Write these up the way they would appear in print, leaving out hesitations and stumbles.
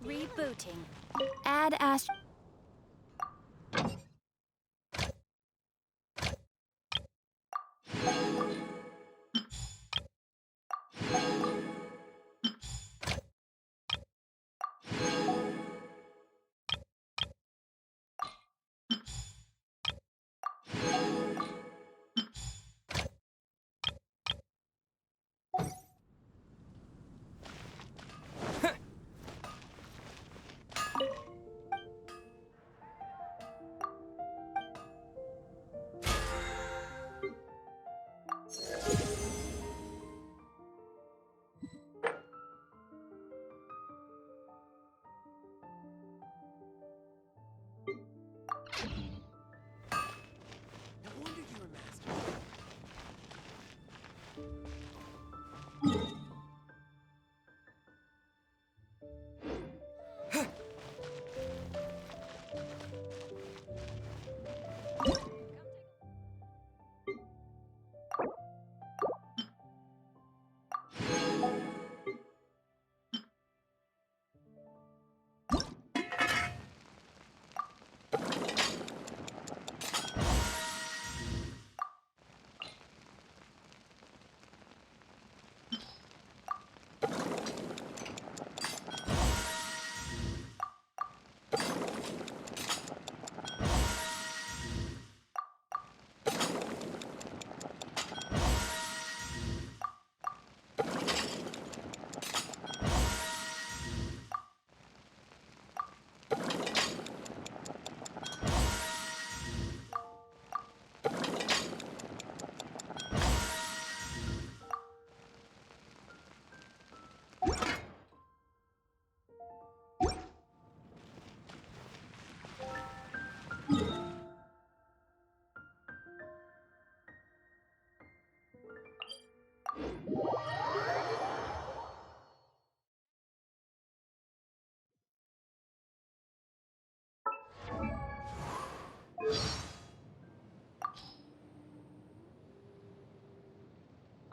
Rebooting. Add Ast.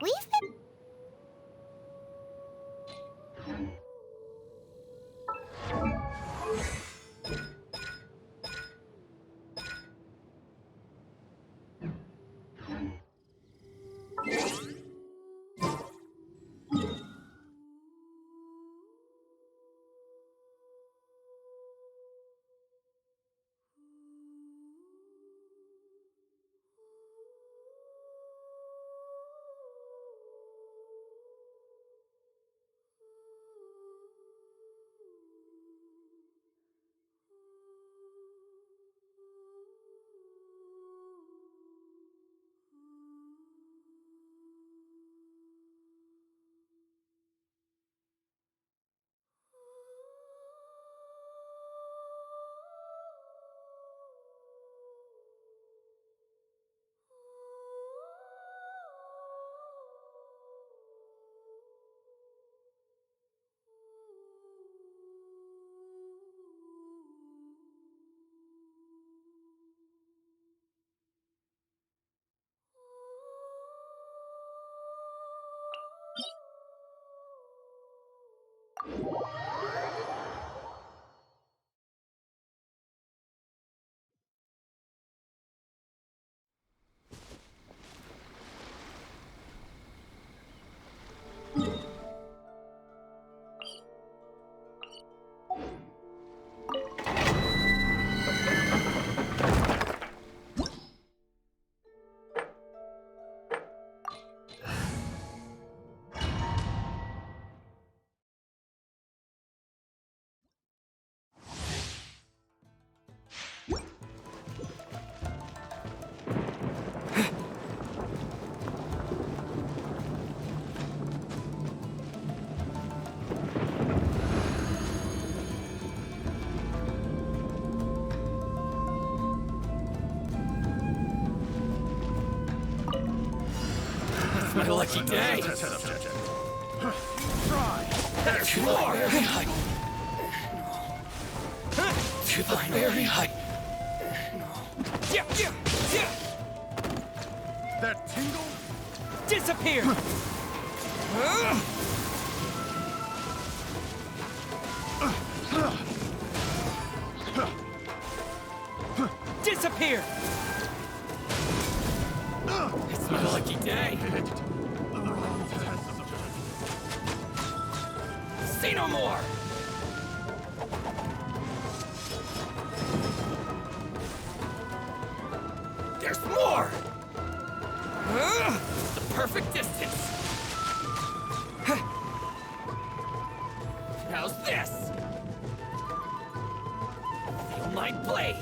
We've been... My lucky day. Too far. Very high. To the very high. That tingle? Disappear! Disappear! It's my lucky day. Say no more! There's more! The perfect distance! How's this? Feel my blade!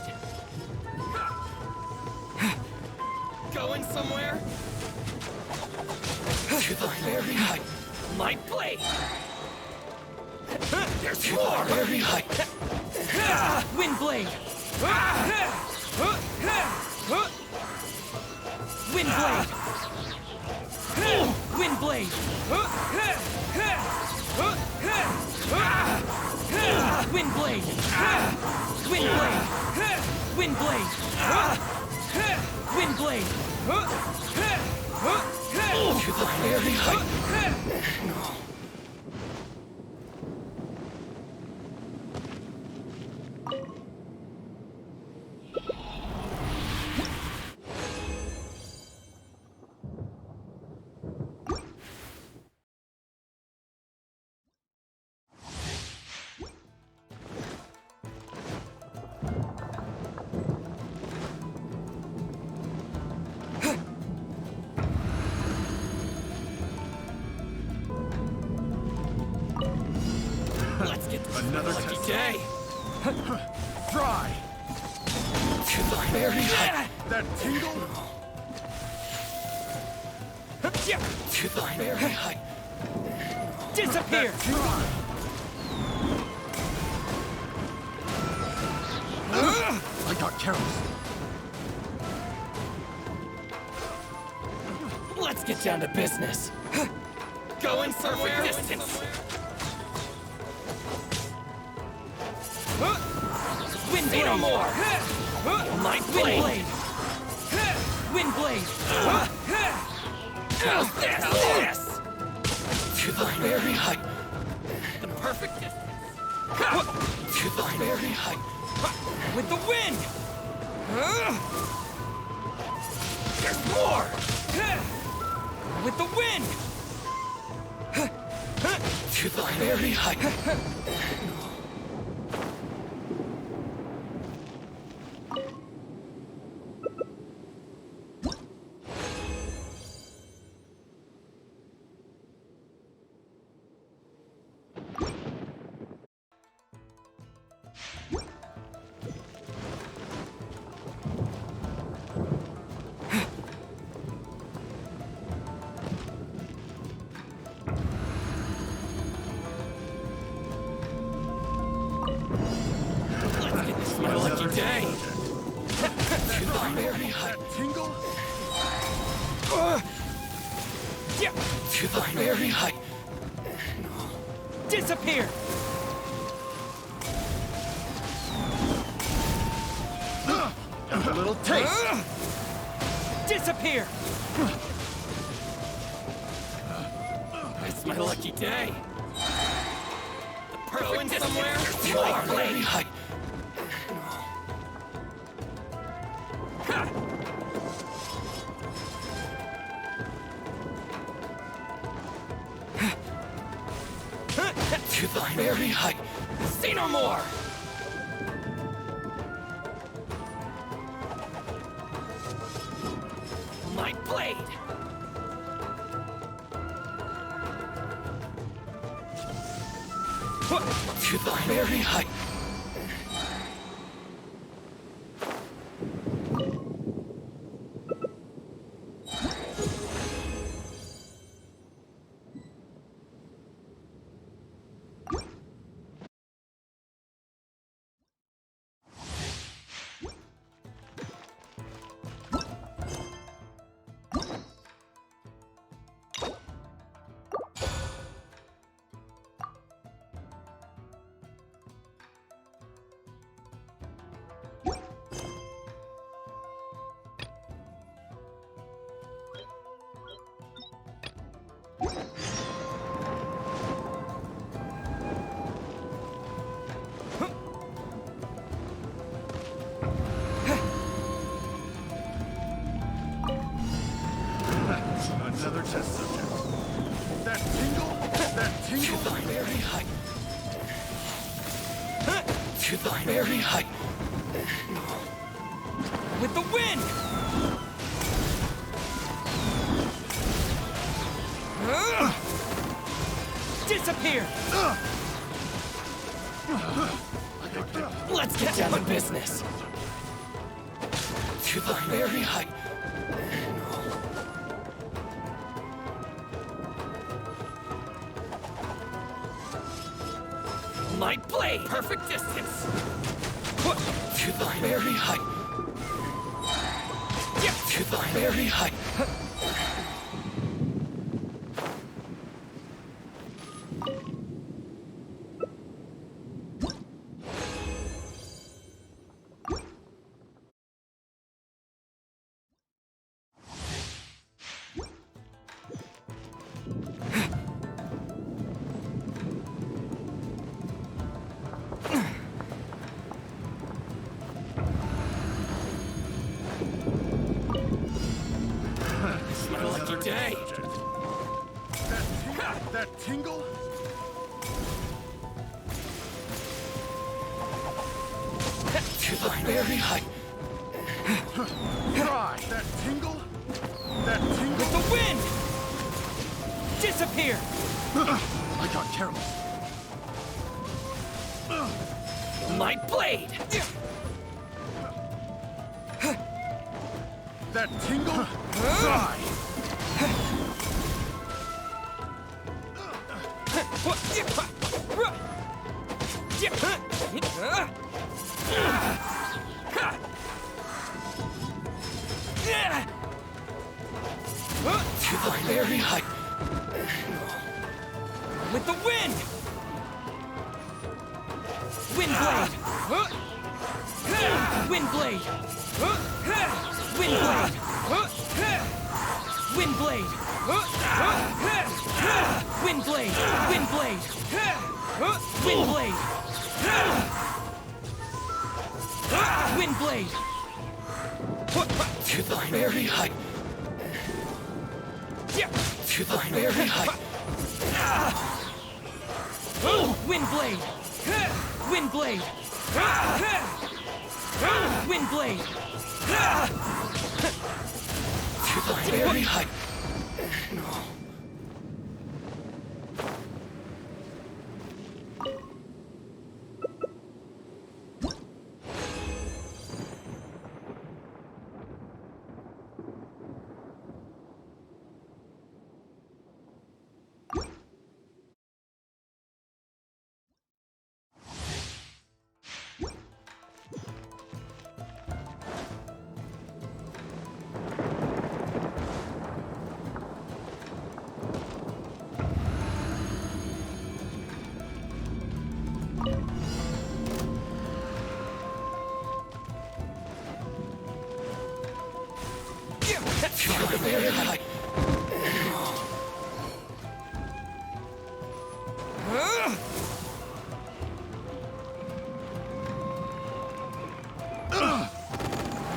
Going somewhere? To the very height! My blade! There's more! Very height! Wind blade! Wind blade! Wind blade! Wind blade! Wind blade! Wind blade! Wind blade! To the very height! Let's get this Another lucky test. day! Try! To the very height! That tingle? To the very height! Disappear! Try! I got careless. Let's get down to business! Going somewhere? Distance! Wind Say blade! no more! My Wind blade! blade! Wind blade! How's this? How's this? To the very height! The perfect distance! To the very height! With the wind! There's more! With the wind! To the very height! It's my lucky day! To the very height! Tingle? To the very height! Disappear! A little taste! Disappear! It's my lucky day! The perfect somewhere? To the very height! To the very height! Say no more! My blade! To the very height! another test subject. That tingle? That To tingle? thy very height. To thy very height. With the wind! Disappear! Let's get down to business. To thy very height. My blade! Perfect distance! To thy very height. To thy very height. It's my lucky day. That tingle? To thy very height. Try! That tingle? That tingle? With the wind! Disappear! I got careless. My blade! That tingle? Try! To thy very height. With the wind! Wind blade! Wind blade! Wind blade! Wind blade! Wind blade! Wind blade! Wind blade! Wind blade! To thy very height. To thy very height. Wind blade! Wind blade! Wind blade! To thy very height. To thy very height.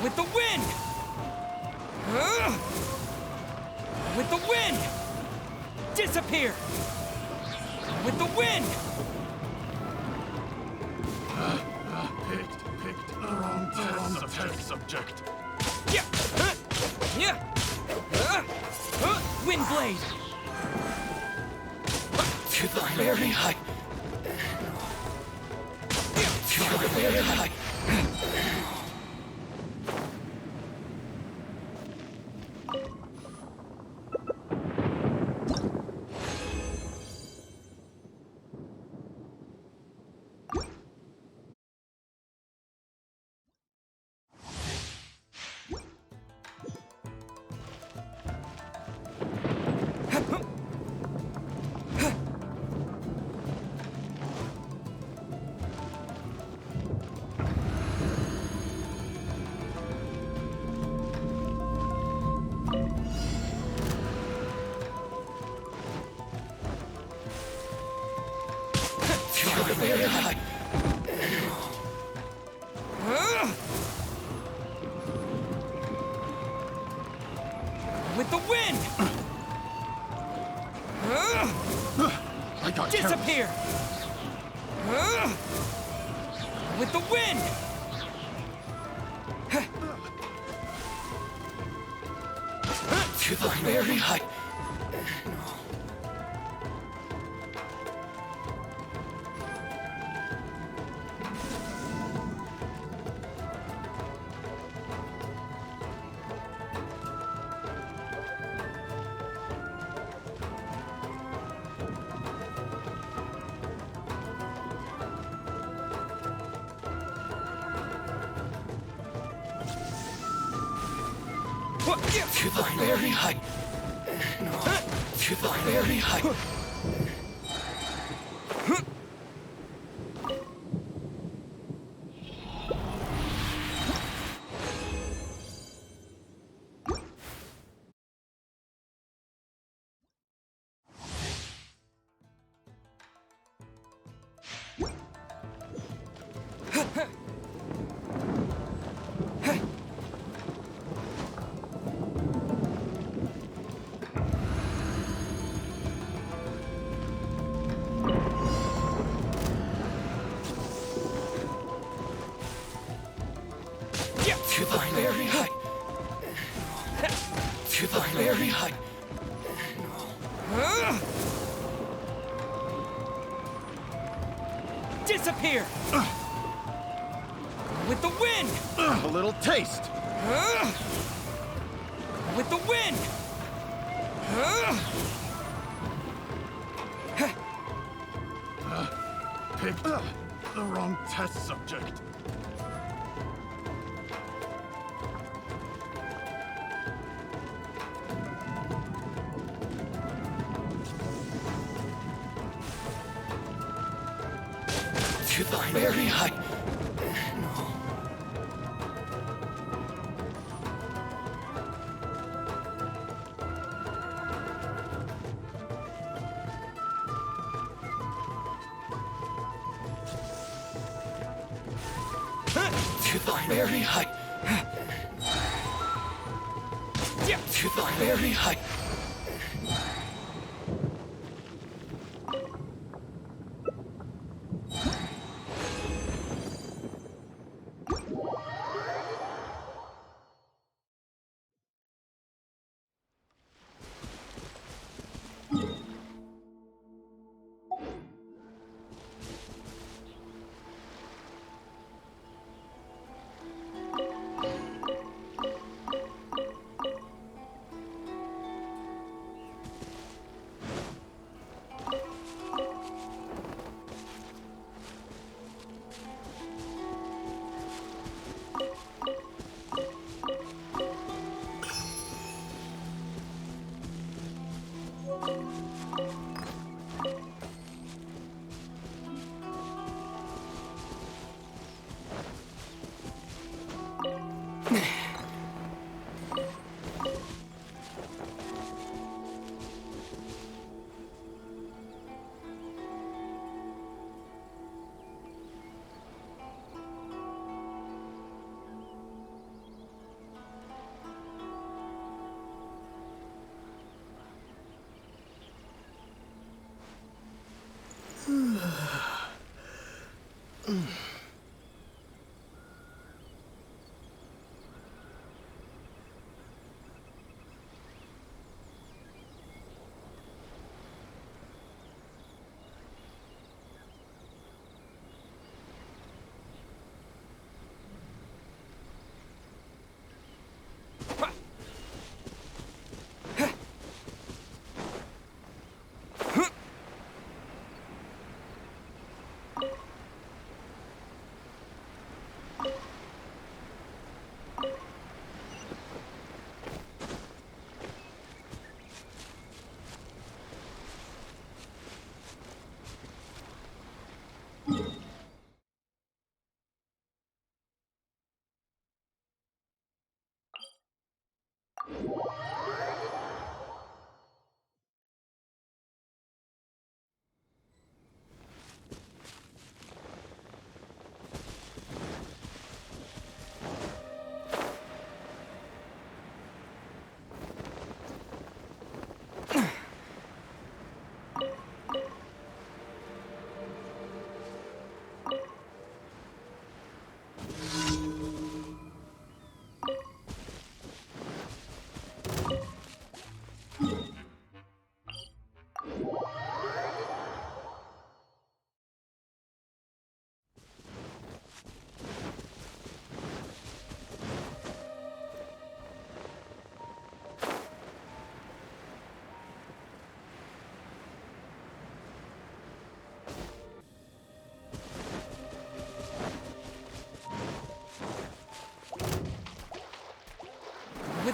With the wind! With the wind! Disappear! With the wind! Picked the wrong test subject. Wind blade! To thy very height. To thy very height. Very high. With the wind! I got careless. Disappear! With the wind! To the very height. To the very height. To the very height. To the very height. To the very height. Disappear! With the wind! A little taste. With the wind! Picked the wrong test subject. To the very height. To the very height. To the very height.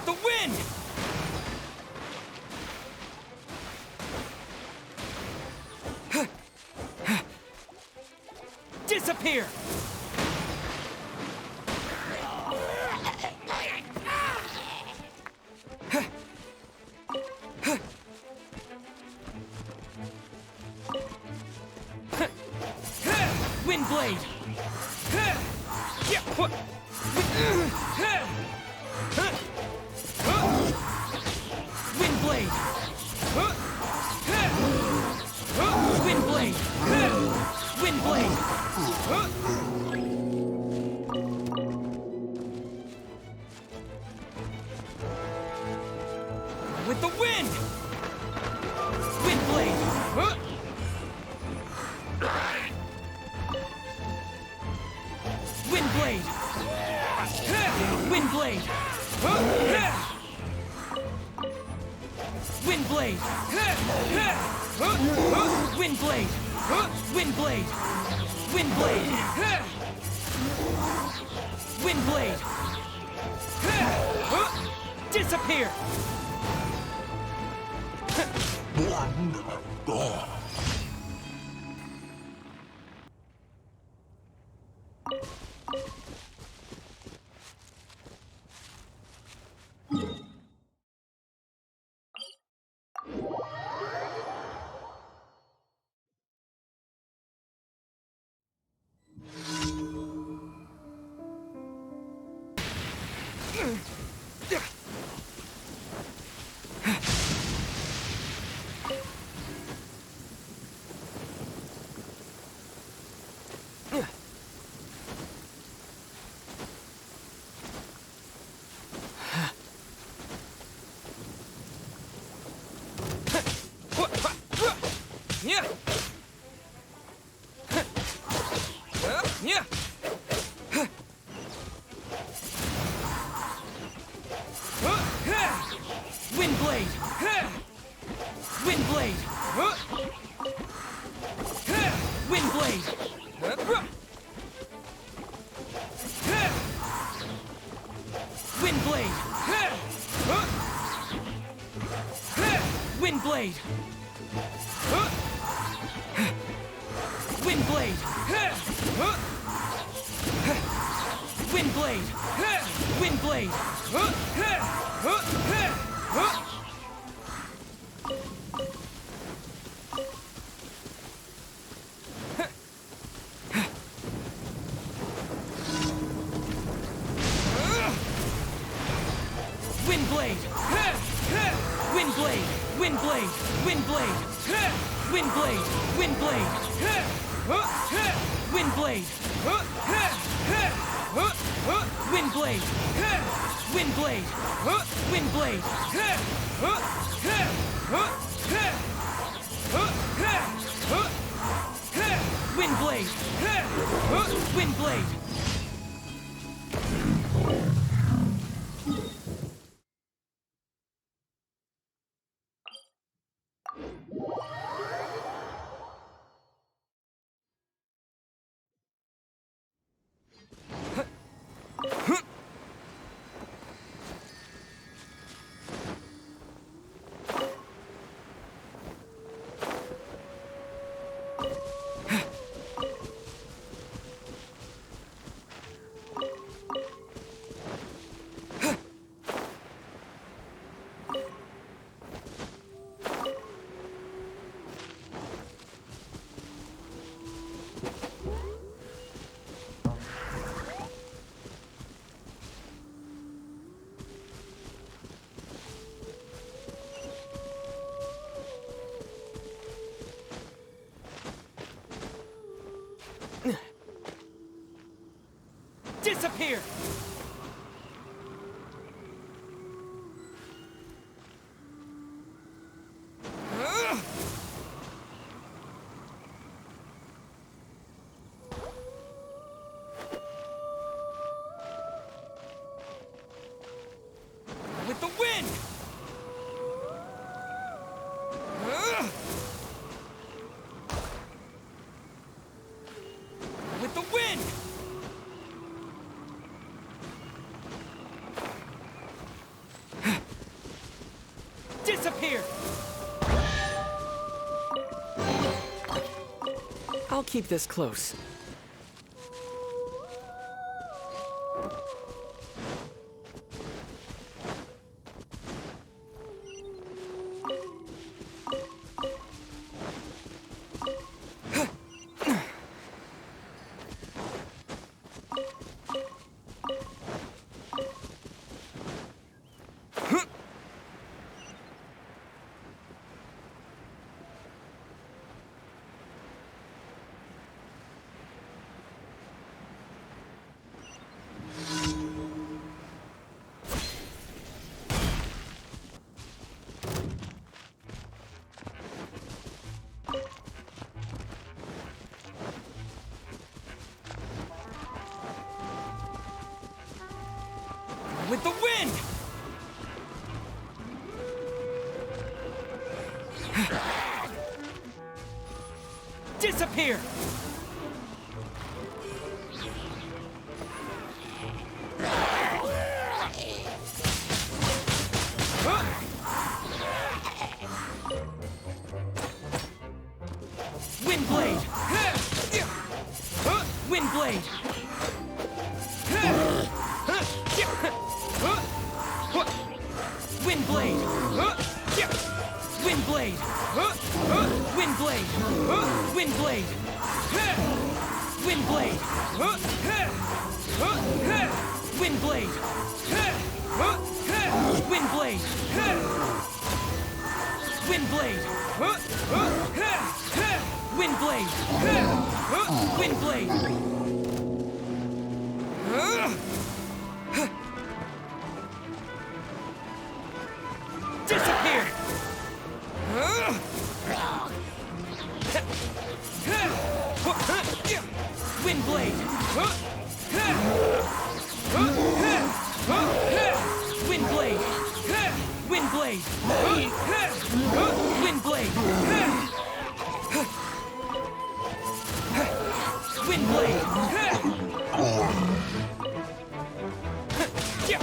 the wind! Disappear! Wind blade! Wind blade! Wind blade! Wind blade! With the wind! Wind blade! Wind blade! Wind blade! Wind blade! Wind blade! Wind blade! Wind blade! Wind blade! Disappear! Yeah. Yeah. Wind blade. Wind blade. Wind blade. Wind blade. Wind blade. Wind blade! Wind blade! Wind blade! Wind blade! Wind blade! Wind blade! Wind blade! Wind blade! Wind blade! Wind blade! Wind blade! Wind blade! Wind blade! Wind blade! Wind blade! Disappear! With the wind! With the wind! I'll keep this close. With the wind! Disappear! Windblade! Windblade! Windblade! Windblade! Windblade! Windblade! Windblade! Windblade! Windblade! Windblade! Windblade! Windblade! Disappear! Windblade! Windblade! Windblade! Windblade! Windblade! Yeah!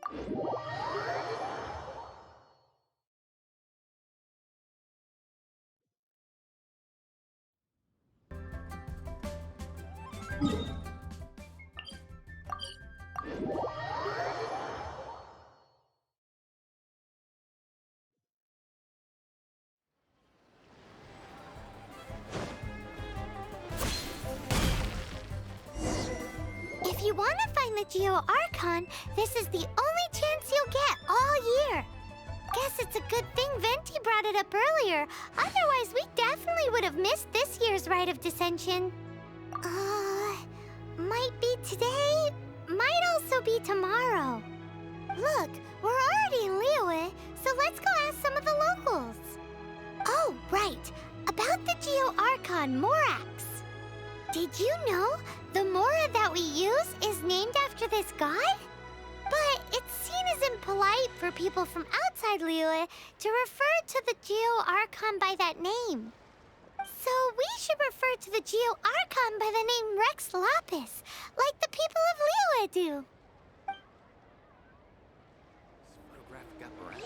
If you want to find the Geo Archon, this is the only chance you'll get all year. Guess it's a good thing Venti brought it up earlier. Otherwise, we definitely would have missed this year's Rite of Dissension. Might be today, might also be tomorrow. Look, we're already in Liyue, so let's go ask some of the locals. Oh, right. About the Geo Archon Morax. Did you know the Mora that we use is named after this god? But it's seen as impolite for people from outside Liyue to refer to the Geo Archon by that name. So we should refer to the Geo Archon by the name Rex Lapis, like the people of Liyue do. Photograph got around.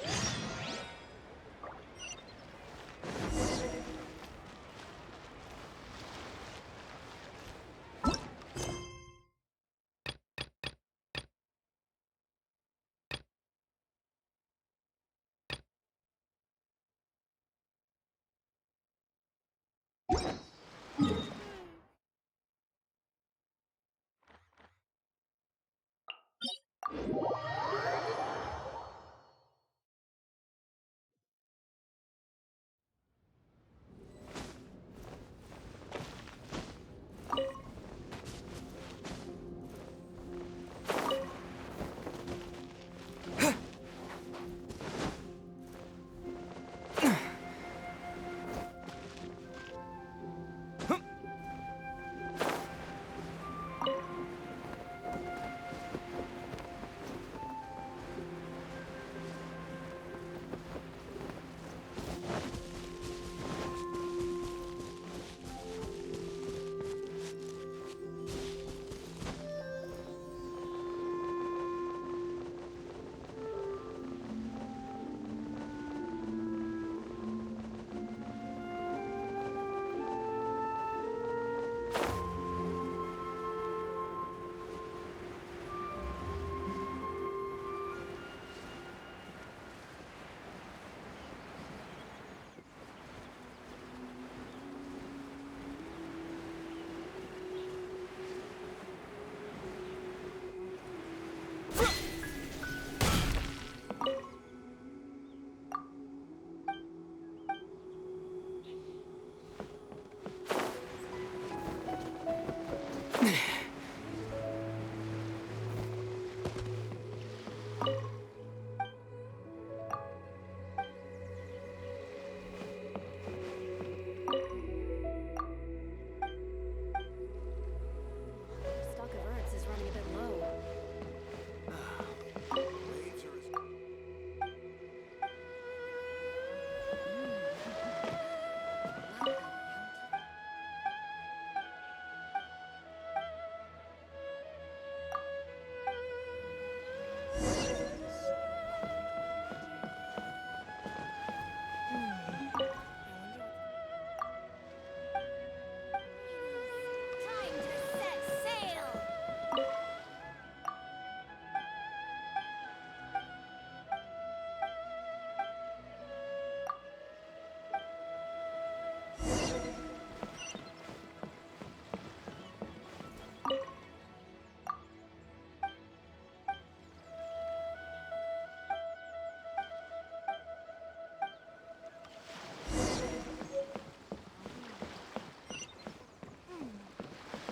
Stock of herbs is running a bit low. Time to set sail!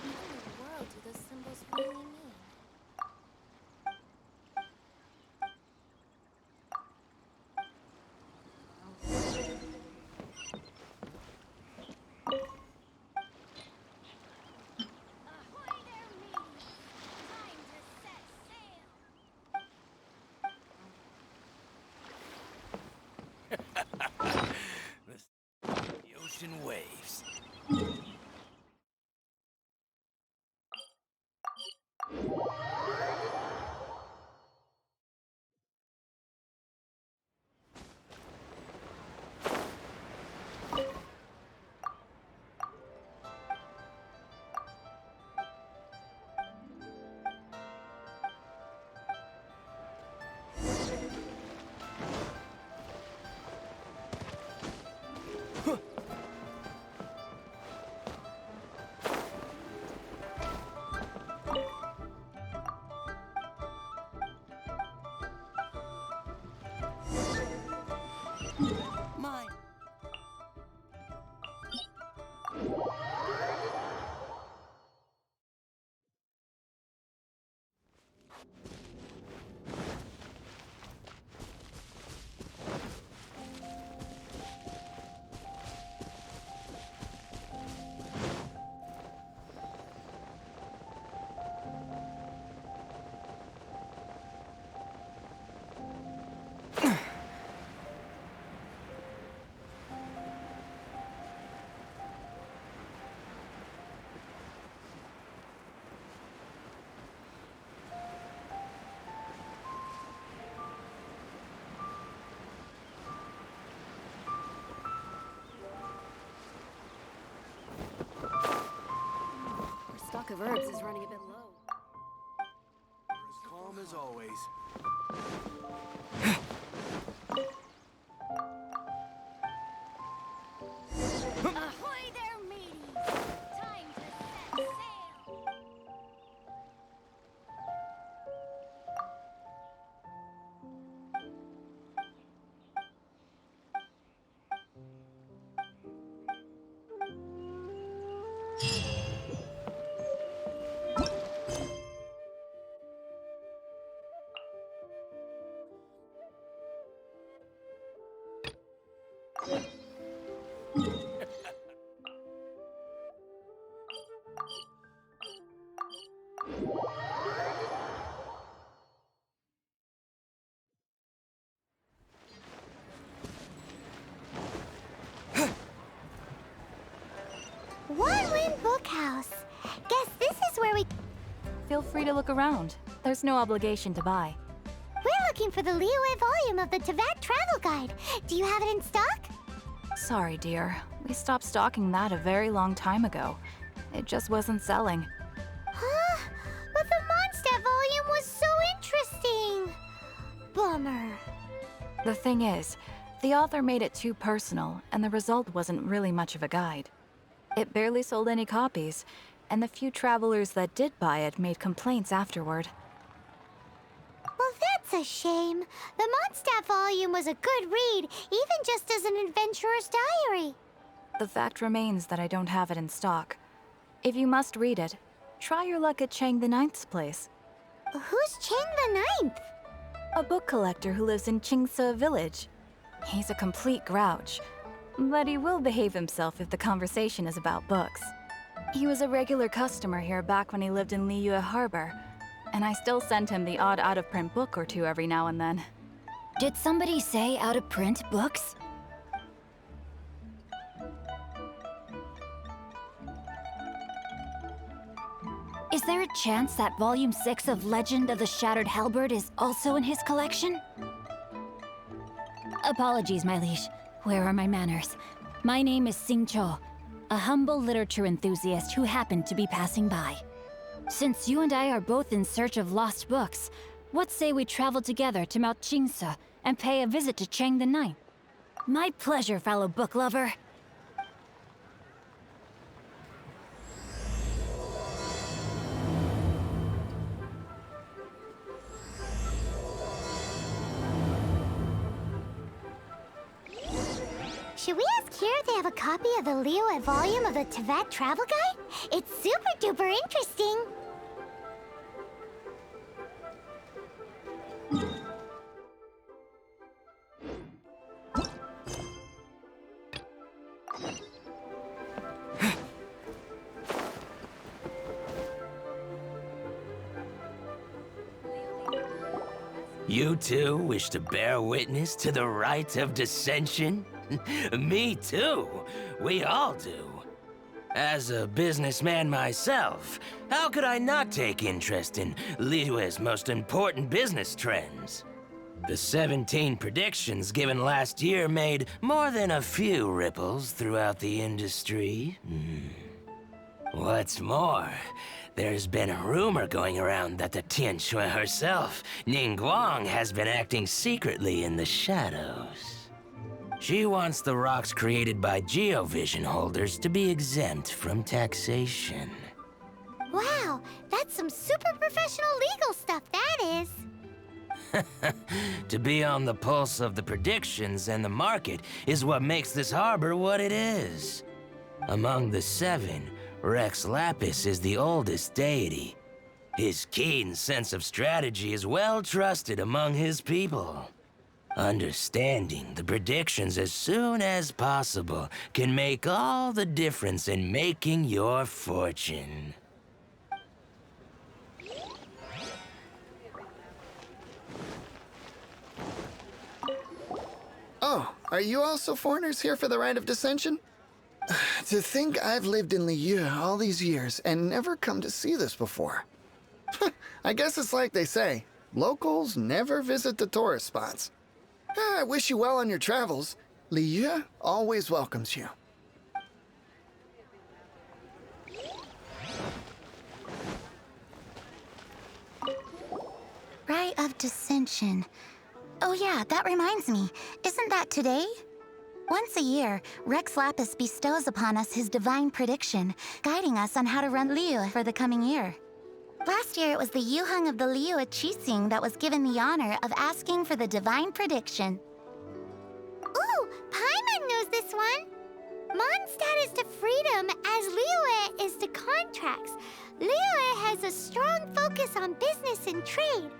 What in the world do those symbols really mean? Ahoy there, mateys! Time to set sail! The ocean waves. verbs is running a bit low. As calm as always. Ahoy there, mateys! Time to set sail! One Wind Bookhouse. Guess this is where we... Feel free to look around. There's no obligation to buy. We're looking for the Liyue volume of the Tevat Travel Guide. Do you have it in stock? Sorry, dear. We stopped stocking that a very long time ago. It just wasn't selling. Huh? But the Mondstadt volume was so interesting. Bummer. The thing is, the author made it too personal, and the result wasn't really much of a guide. It barely sold any copies, and the few travelers that did buy it made complaints afterward. Well, that's a shame. The Mondstadt volume was a good read, even just as an adventurer's diary. The fact remains that I don't have it in stock. If you must read it, try your luck at Chang the Ninth's place. Who's Chang the Ninth? A book collector who lives in Qingce Village. He's a complete grouch, but he will behave himself if the conversation is about books. He was a regular customer here back when he lived in Liyue Harbor, and I still send him the odd out-of-print book or two every now and then. Did somebody say out-of-print books? Is there a chance that Volume 6 of Legend of the Shattered Halberd is also in his collection? Apologies, my liege. Where are my manners? My name is Sing Cho, a humble literature enthusiast who happened to be passing by. Since you and I are both in search of lost books, what say we travel together to Mount Qingce and pay a visit to Chang the Ninth? My pleasure, fellow book lover. Should we ask here if they have a copy of the Liyue volume of the Tevat Travel Guide? It's super duper interesting. You two wish to bear witness to the rite of dissension? Me too. We all do. As a businessman myself, how could I not take interest in Liyue's most important business trends? The 17 predictions given last year made more than a few ripples throughout the industry. What's more, there's been a rumor going around that the Tianxue herself, Ningguang, has been acting secretly in the shadows. She wants the rocks created by Geovision holders to be exempt from taxation. Wow, that's some super professional legal stuff, that is. To be on the pulse of the predictions and the market is what makes this harbor what it is. Among the 7, Rex Lapis is the oldest deity. His keen sense of strategy is well trusted among his people. Understanding the predictions as soon as possible can make all the difference in making your fortune. Oh, are you also foreigners here for the Rite of Dissension? To think I've lived in Liyue all these years and never come to see this before. I guess it's like they say, locals never visit the tourist spots. I wish you well on your travels. Liyue always welcomes you. Genshin. Oh yeah, that reminds me. Isn't that today? Once a year, Rex Lapis bestows upon us his divine prediction, guiding us on how to run Liyue for the coming year. Last year, it was the Yuheng of the Liyue Qixing that was given the honor of asking for the divine prediction. Ooh, Paimon knows this one! Mondstadt is to freedom as Liyue is to contracts. Liyue has a strong focus on business and trade.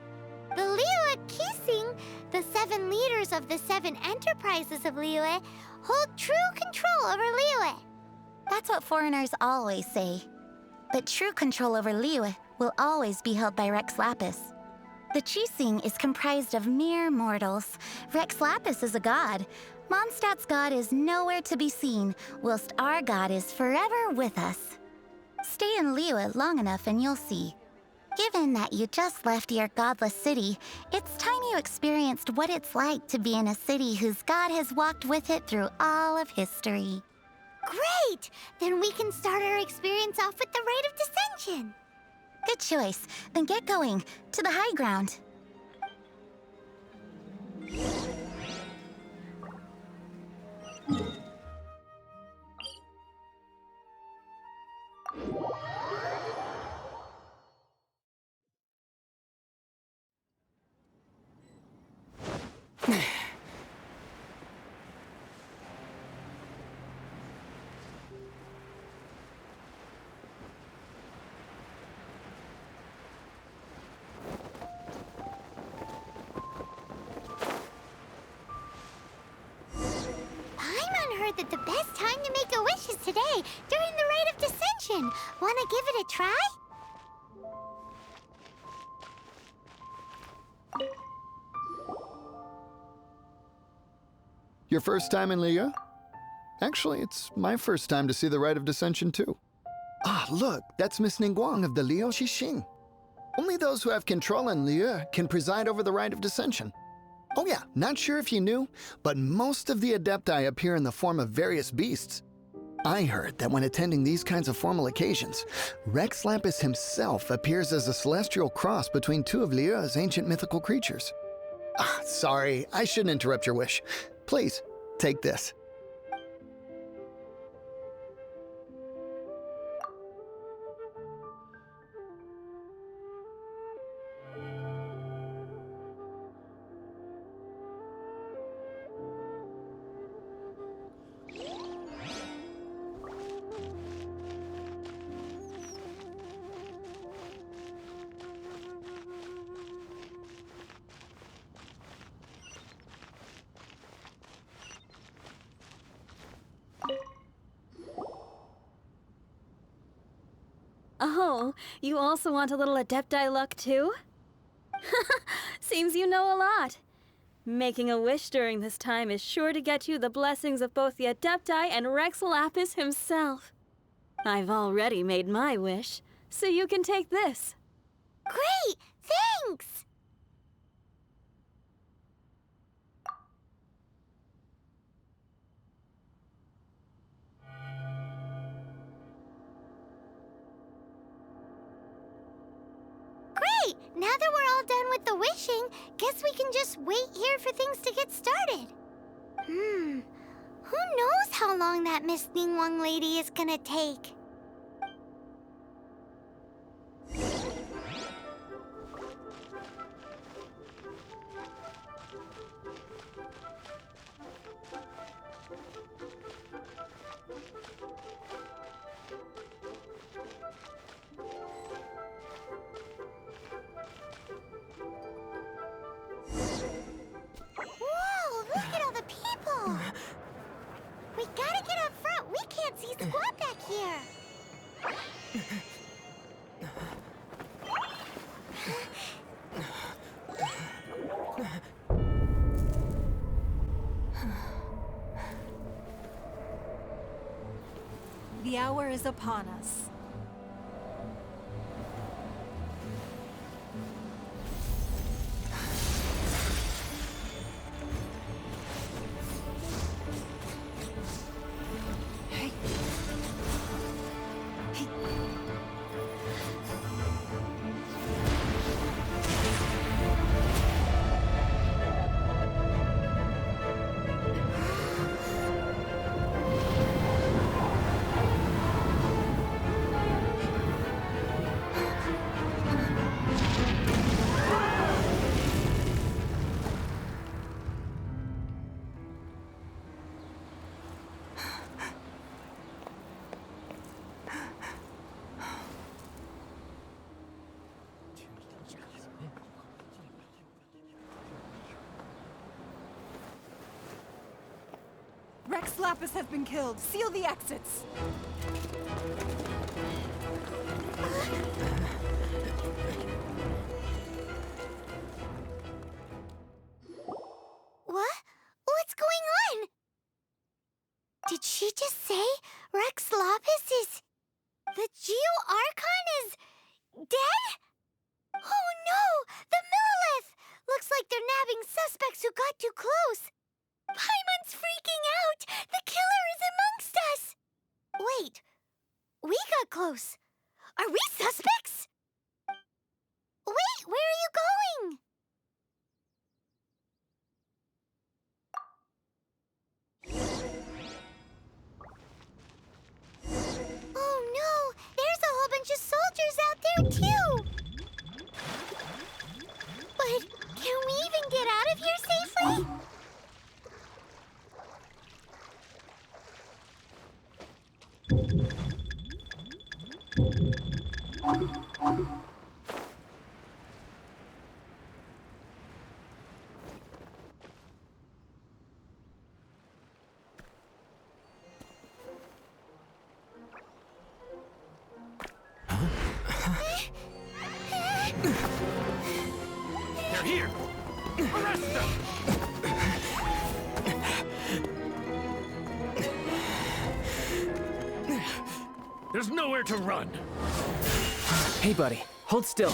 The Liyue Qixing, the 7 leaders of the 7 enterprises of Liyue, hold true control over Liyue. That's what foreigners always say. But true control over Liyue will always be held by Rex Lapis. The Qixing is comprised of mere mortals. Rex Lapis is a god. Mondstadt's god is nowhere to be seen, whilst our god is forever with us. Stay in Liyue long enough and you'll see. Given that you just left your godless city, it's time you experienced what it's like to be in a city whose god has walked with it through all of history. Great! Then we can start our experience off with the Rite of Descension. Good choice. Then get going. To the high ground. That the best time to make a wish is today, during the Rite of Descension. Wanna give it a try? Your first time in Liyue? Actually, it's my first time to see the Rite of Descension, too. Ah, look, that's Miss Ningguang of the Liyue Qixing. Only those who have control in Liyue can preside over the Rite of Descension. Oh yeah, not sure if you knew, but most of the Adepti appear in the form of various beasts. I heard that when attending these kinds of formal occasions, Rex Lapis himself appears as a celestial cross between 2 of Liyue's ancient mythical creatures. Ah, sorry, I shouldn't interrupt your wish. Please, take this. Oh, you also want a little Adepti luck too? Seems you know a lot. Making a wish during this time is sure to get you the blessings of both the Adepti and Rex Lapis himself. I've already made my wish, so you can take this. Great! Thanks! Great! Now that we're all done with the wishing, guess we can just wait here for things to get started. Who knows how long that Miss Ningguang lady is gonna take? Whoa, look at all the people! We gotta get up front. We can't see squat back here. The hour is upon us. Rex Lapis has been killed. Seal the exits. What? What's going on? Did she just say Rex Lapis is... The Geo-Archon is... dead? Oh no! The Millilith! Looks like they're nabbing suspects who got too close. Paimon's freaking out! The killer is amongst us! Wait, we got close. Are we suspects? Wait, where are you going? Oh no! There's a whole bunch of soldiers out there too! But can we even get out of here safely? They're here! Arrest them! There's nowhere to run! Hey, buddy, hold still.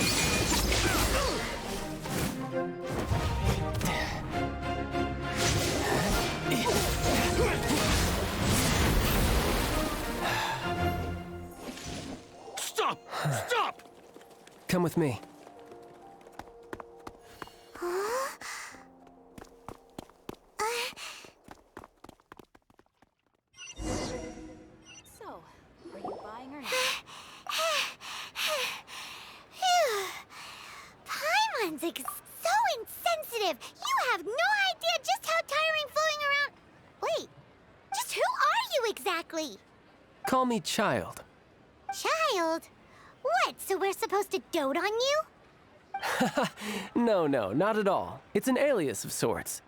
Stop! Stop! Come with me. So, are you buying or not? Paimon's so insensitive. You have no idea just how tiring floating around... Wait, just who are you exactly? Call me Child. Child? What, so we're supposed to dote on you? No, not at all. It's an alias of sorts.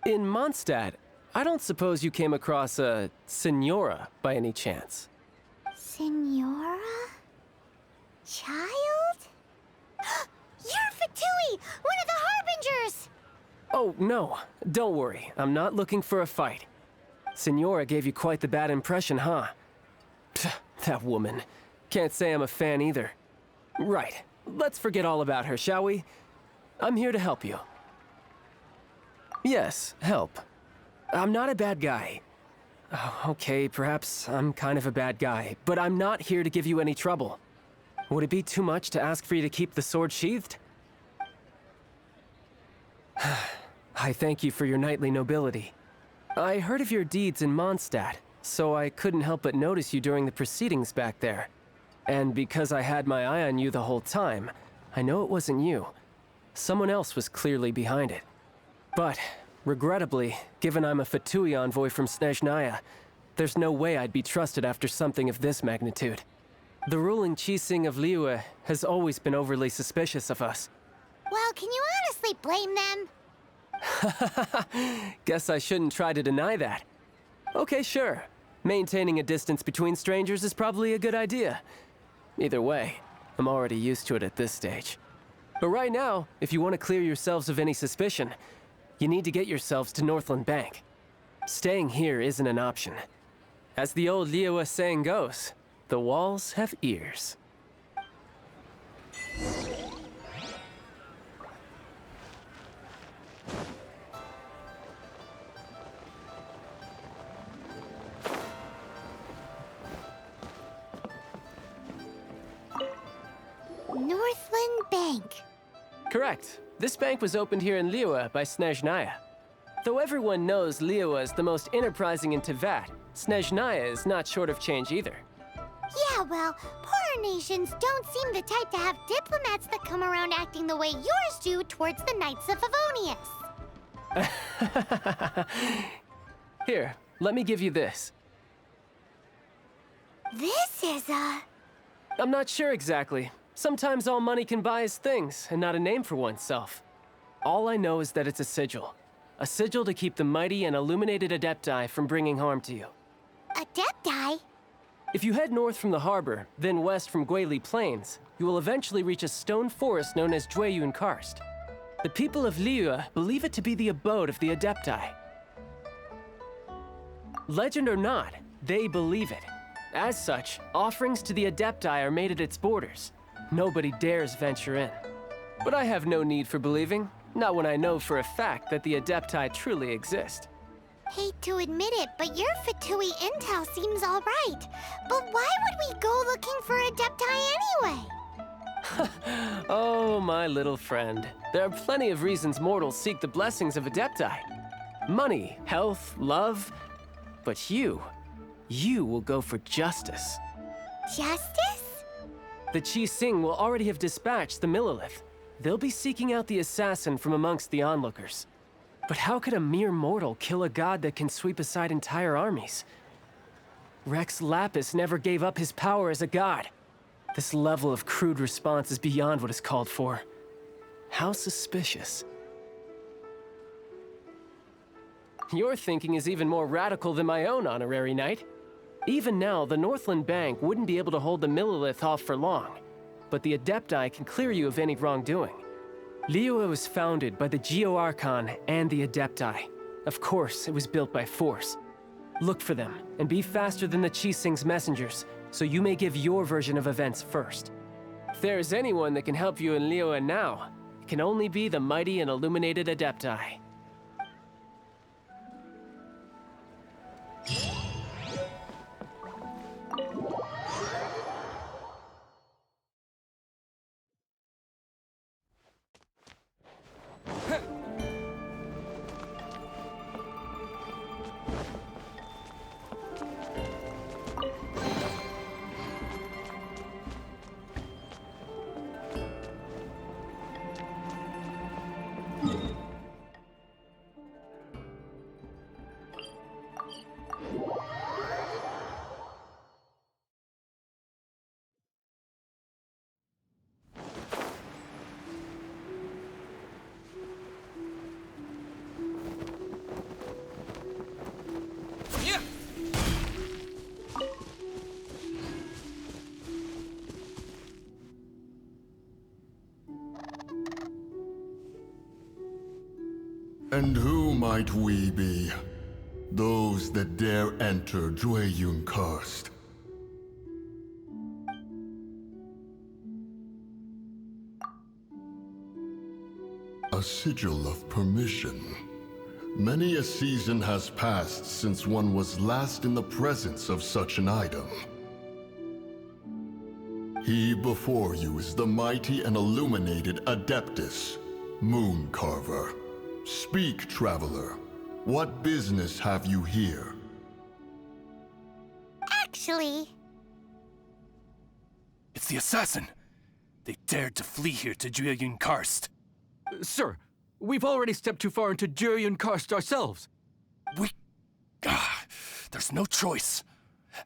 In Mondstadt, I don't suppose you came across a Senora by any chance. Senora? Child? You're Fatui, one of the Harbingers! Oh, no. Don't worry. I'm not looking for a fight. Senora gave you quite the bad impression, huh? Pfft, that woman. Can't say I'm a fan either. Right. Let's forget all about her, shall we? I'm here to help you. Yes, help. I'm not a bad guy. Oh, okay, perhaps I'm kind of a bad guy, but I'm not here to give you any trouble. Would it be too much to ask for you to keep the sword sheathed? I thank you for your knightly nobility. I heard of your deeds in Mondstadt, so I couldn't help but notice you during the proceedings back there. And because I had my eye on you the whole time, I know it wasn't you. Someone else was clearly behind it. But, regrettably, given I'm a Fatui envoy from Snezhnaya, there's no way I'd be trusted after something of this magnitude. The ruling Qixing of Liyue has always been overly suspicious of us. Well, can you honestly blame them? Guess I shouldn't try to deny that. Okay, sure. Maintaining a distance between strangers is probably a good idea. Either way, I'm already used to it at this stage. But right now, if you want to clear yourselves of any suspicion, you need to get yourselves to Northland Bank. Staying here isn't an option. As the old Liyue saying goes, the walls have ears. Northland Bank. Correct. This bank was opened here in Liyue by Snezhnaya. Though everyone knows Liyue is the most enterprising in Teyvat, Snezhnaya is not short of change either. Yeah, well, poorer nations don't seem the type to have diplomats that come around acting the way yours do towards the Knights of Favonius. Here, let me give you this. This is a... I'm not sure exactly. Sometimes all money can buy is things, and not a name for oneself. All I know is that it's a sigil. A sigil to keep the mighty and illuminated Adepti from bringing harm to you. Adepti? If you head north from the harbor, then west from Guili Plains, you will eventually reach a stone forest known as Jueyun Karst. The people of Liyue believe it to be the abode of the Adepti. Legend or not, they believe it. As such, offerings to the Adepti are made at its borders. Nobody dares venture in. But I have no need for believing, not when I know for a fact that the Adepti truly exist. Hate to admit it, but your Fatui intel seems alright. But why would we go looking for Adepti anyway? Oh, my little friend. There are plenty of reasons mortals seek the blessings of Adepti. Money, health, love. But you will go for justice. Justice? The Qi Sing will already have dispatched the Millilith. They'll be seeking out the assassin from amongst the onlookers. But how could a mere mortal kill a god that can sweep aside entire armies? Rex Lapis never gave up his power as a god. This level of crude response is beyond what is called for. How suspicious. Your thinking is even more radical than my own, Honorary Knight. Even now, the Northland Bank wouldn't be able to hold the Millilith off for long. But the Adepti can clear you of any wrongdoing. Liyue was founded by the Geo-Archon and the Adepti. Of course, it was built by force. Look for them, and be faster than the Qi Sing's messengers, so you may give your version of events first. If there is anyone that can help you in Liyue now, it can only be the mighty and illuminated Adepti. And who might we be? Those that dare enter Jueyun Karst. A sigil of permission. Many a season has passed since one was last in the presence of such an item. He before you is the mighty and illuminated Adeptus, Moon Carver. Speak, traveler. What business have you here? Actually... It's the assassin! They dared to flee here to Jueyun Karst. Sir, we've already stepped too far into Jueyun Karst ourselves. There's no choice.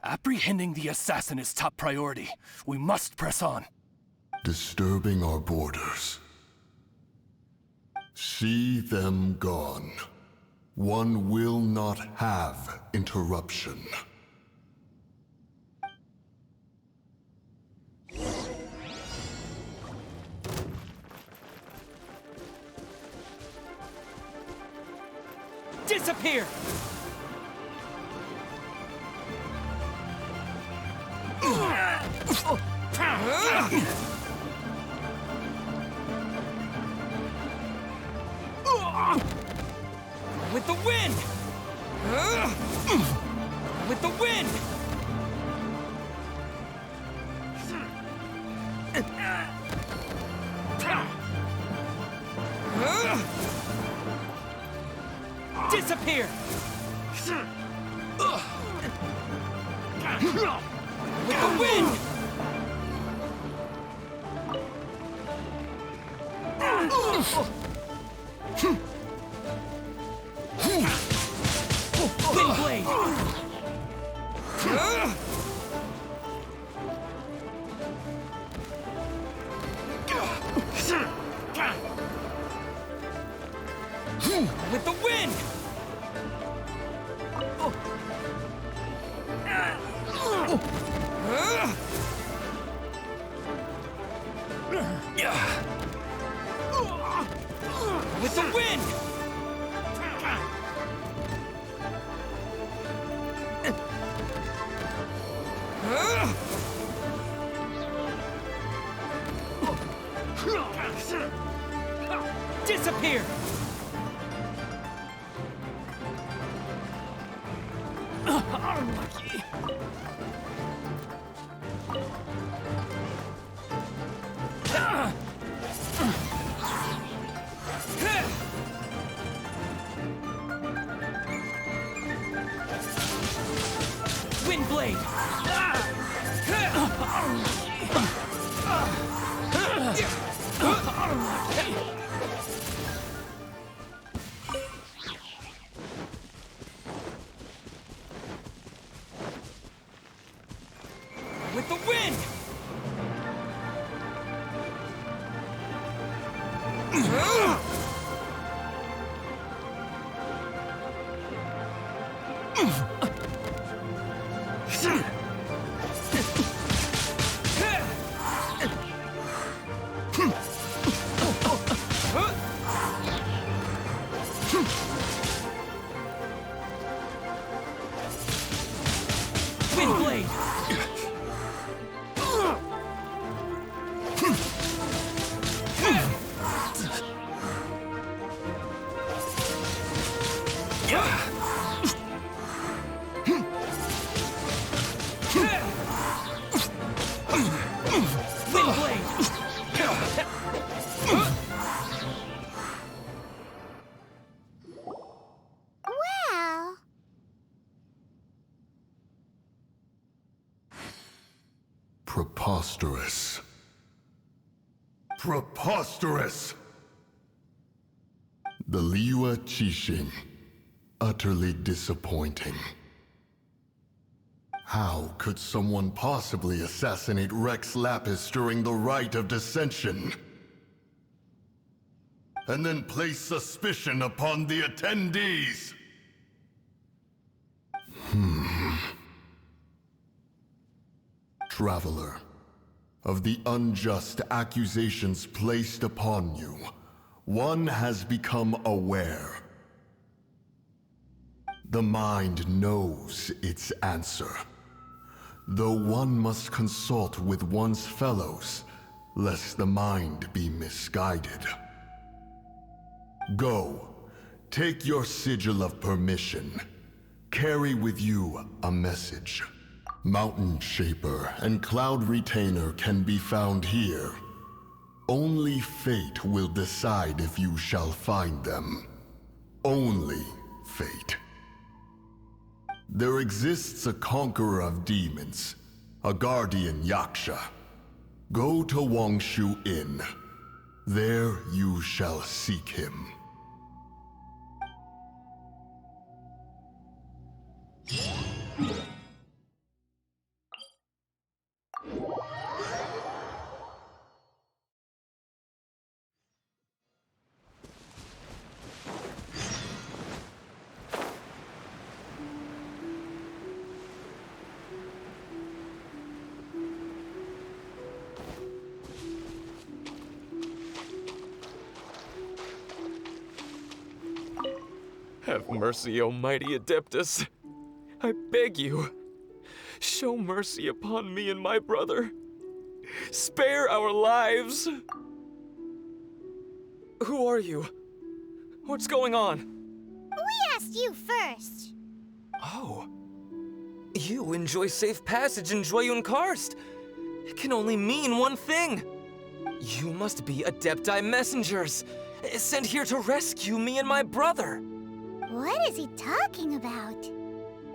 Apprehending the assassin is top priority. We must press on. Disturbing our borders. See them gone. One will not have interruption. Disappear! With the wind! With the wind! Disappear! With the wind! Wind blade! With the wind! With the wind! Disappear! Unlucky. Windblade! With the wind! Windblade! Well, Preposterous. Preposterous! The Liyue Qixing. Utterly disappointing. How could someone possibly assassinate Rex Lapis during the Rite of Dissension? And then place suspicion upon the attendees? Traveler, of the unjust accusations placed upon you, one has become aware. The mind knows its answer, though one must consult with one's fellows, lest the mind be misguided. Go, take your sigil of permission. Carry with you a message. Mountain Shaper and Cloud Retainer can be found here. Only fate will decide if you shall find them. Only fate. There exists a conqueror of demons, a guardian Yaksha. Go to Wangshu Inn. There you shall seek him. Have mercy, O mighty Adeptus. I beg you, show mercy upon me and my brother. Spare our lives. Who are you? What's going on? we asked you first. Oh. You enjoy safe passage in Jueyun Karst. It can only mean one thing. You must be Adepti messengers, sent here to rescue me and my brother. What is he talking about?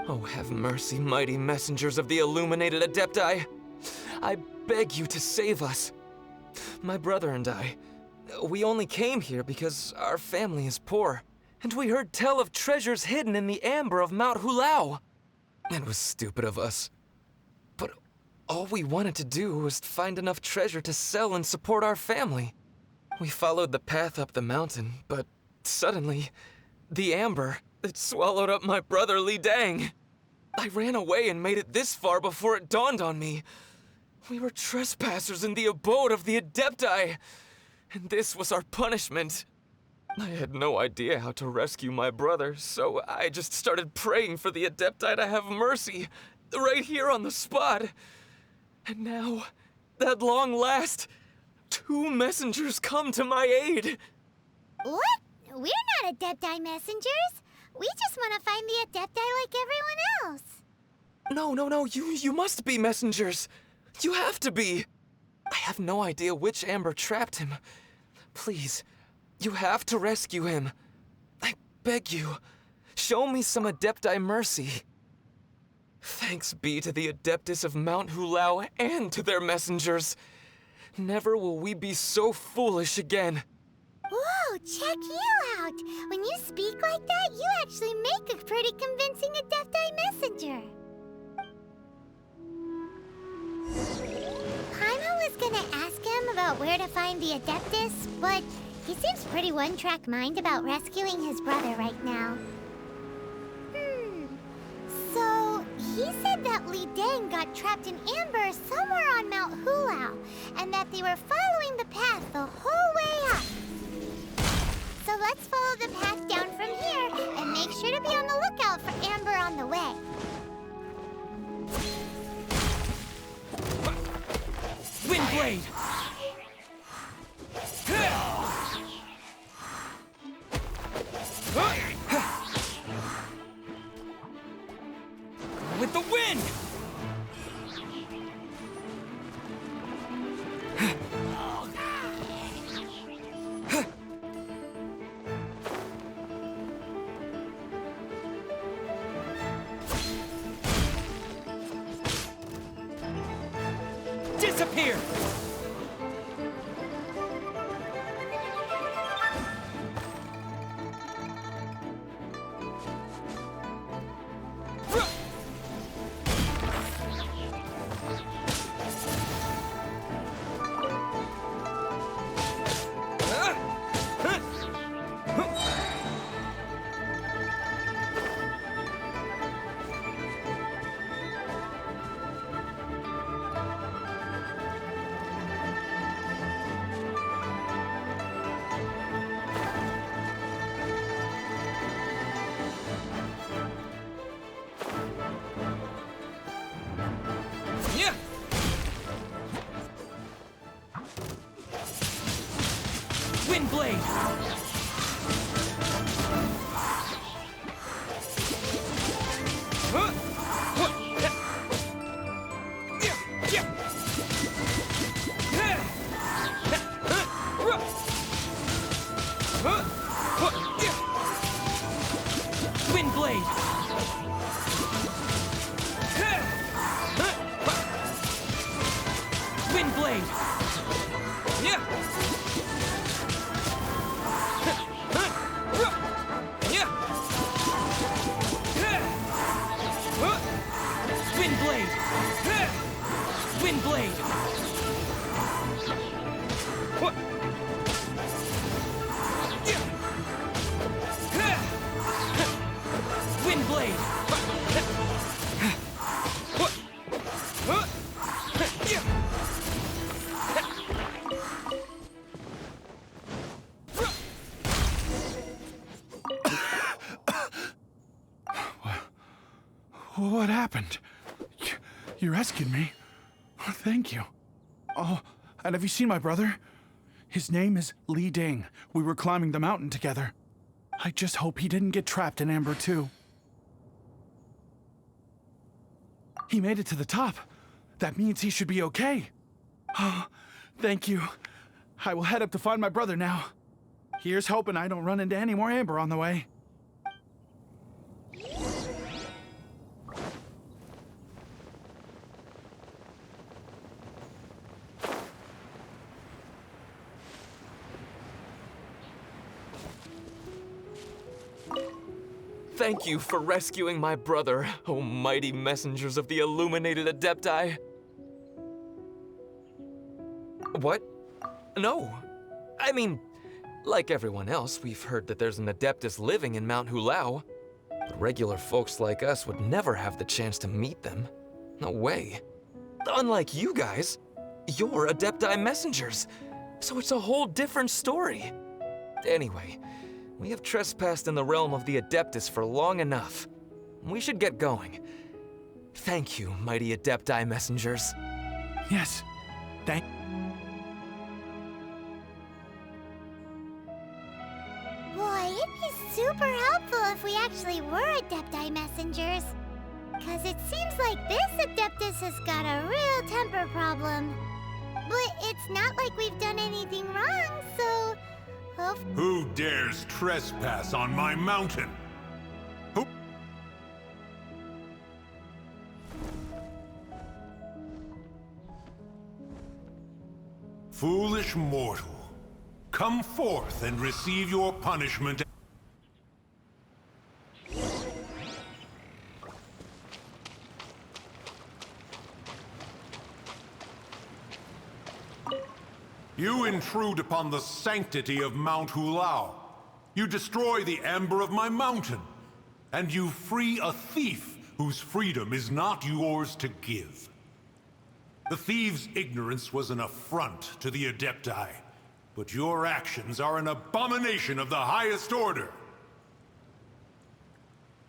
Oh, have mercy, mighty messengers of the illuminated Adepti. I beg you to save us. My brother and I, we only came here because our family is poor, and we heard tell of treasures hidden in the amber of Mount Hulao. It was stupid of us. But all we wanted to do was find enough treasure to sell and support our family. We followed the path up the mountain, but suddenly, The amber that swallowed up my brother Li Dang. I ran away and made it this far before it dawned on me. We were trespassers in the abode of the Adepti, and this was our punishment. I had no idea how to rescue my brother, so I just started praying for the Adepti to have mercy, right here on the spot. And now, at long last, 2 messengers come to my aid. What? We're not Adepti messengers. We just want to find the Adepti like everyone else. No, you must be messengers. You have to be. I have no idea which amber trapped him. Please, you have to rescue him. I beg you, show me some Adepti mercy. Thanks be to the Adeptus of Mount Hulao and to their messengers. Never will we be so foolish again. Whoa, check you out! When you speak like that, you actually make a pretty convincing Adepti messenger. Paimon was gonna ask him about where to find the Adeptus, but he seems pretty one-track mind about rescuing his brother right now. So, he said that Li Dang got trapped in amber somewhere on Mount Hulao, and that they were following the path the whole way up. So let's follow the path down from here, and make sure to be on the lookout for amber on the way. Windblade! With the wind! Disappear! Windblade! Windblade! Windblade! Windblade! Windblade! Windblade! What happened? You rescued me. Oh, thank you. Oh, and have you seen my brother? His name is Li Ding. We were climbing the mountain together. I just hope he didn't get trapped in Amber too. He made it to the top. That means he should be okay. Oh, thank you. I will head up to find my brother now. Here's hoping I don't run into any more Amber on the way. Thank you for rescuing my brother, O mighty messengers of the illuminated Adepti. What? No. I mean, Like everyone else, we've heard that there's an Adeptus living in Mount Hulao. But regular folks like us would never have the chance to meet them. No way. Unlike you guys, you're Adepti messengers, so it's a whole different story. Anyway, we have trespassed in the realm of the Adeptus for long enough. We should get going. Thank you, mighty Adepti messengers. Yes. Thank... Boy, it'd be super helpful if we actually were Adepti messengers. Because it seems like this Adeptus has got a real temper problem. But it's not like we've done anything wrong, so... Who dares trespass on my mountain? Who... Foolish mortal, come forth and receive your punishment. You intrude upon the sanctity of Mount Hulao. You destroy the amber of my mountain. And you free a thief whose freedom is not yours to give. The thief's ignorance was an affront to the Adepti, but your actions are an abomination of the highest order.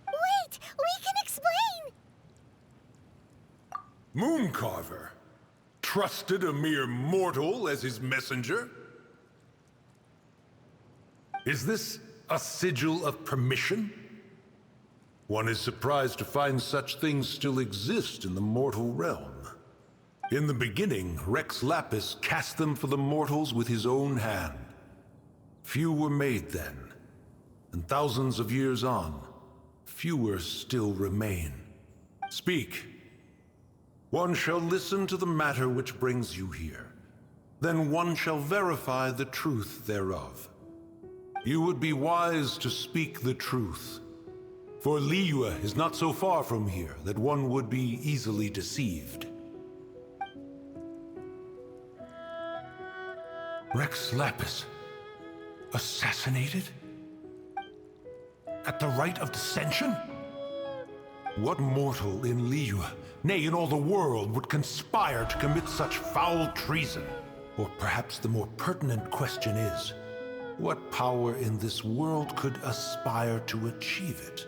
Wait! We can explain! Mooncarver trusted a mere mortal as his messenger? Is this a sigil of permission? One is surprised to find such things still exist in the mortal realm. In the beginning, Rex Lapis cast them for the mortals with his own hand. Few were made then, and thousands of years on, fewer still remain. Speak. One shall listen to the matter which brings you here. Then one shall verify the truth thereof. You would be wise to speak the truth. For Liyue is not so far from here that one would be easily deceived. Rex Lapis, assassinated? At the rite of dissension? What mortal in Liyue, nay, in all the world, would conspire to commit such foul treason? Or perhaps the more pertinent question is, what power in this world could aspire to achieve it?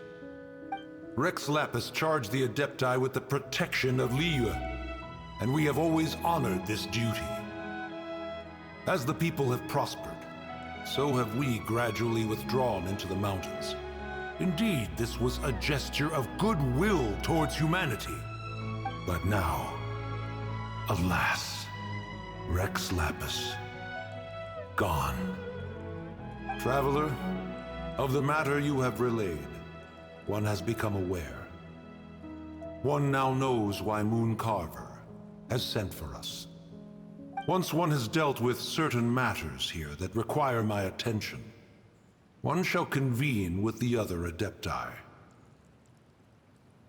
Rex Lapis charged the Adepti with the protection of Liyue, and we have always honored this duty. As the people have prospered, so have we gradually withdrawn into the mountains. Indeed, this was a gesture of goodwill towards humanity. But now, alas, Rex Lapis, gone. Traveler, of the matter you have relayed, one has become aware. One now knows why Mooncarver has sent for us. Once one has dealt with certain matters here that require my attention, one shall convene with the other Adepti.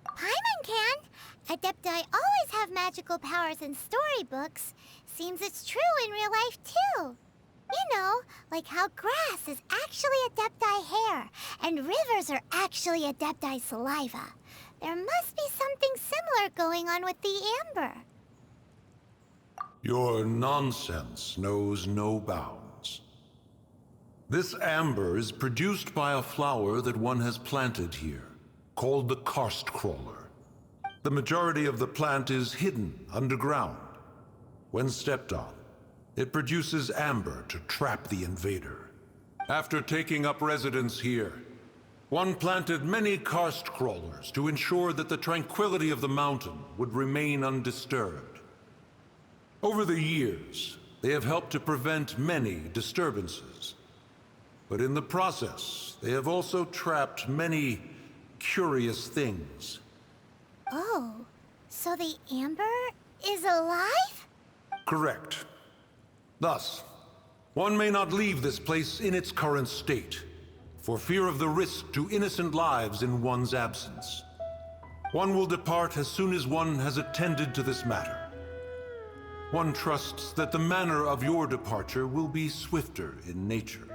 Paimon can! Adepti always have magical powers in storybooks. Seems it's true in real life, too. You know, like how grass is actually Adepti hair, and rivers are actually Adepti saliva. There must be something similar going on with the amber. Your nonsense knows no bounds. This amber is produced by a flower that one has planted here, called the karst crawler. The majority of the plant is hidden underground. When stepped on, it produces amber to trap the invader. After taking up residence here, one planted many karst crawlers to ensure that the tranquility of the mountain would remain undisturbed. Over the years, they have helped to prevent many disturbances. But in the process, they have also trapped many curious things. Oh, so the amber is alive? Correct. Thus, one may not leave this place in its current state, for fear of the risk to innocent lives in one's absence. One will depart as soon as one has attended to this matter. One trusts that the manner of your departure will be swifter in nature.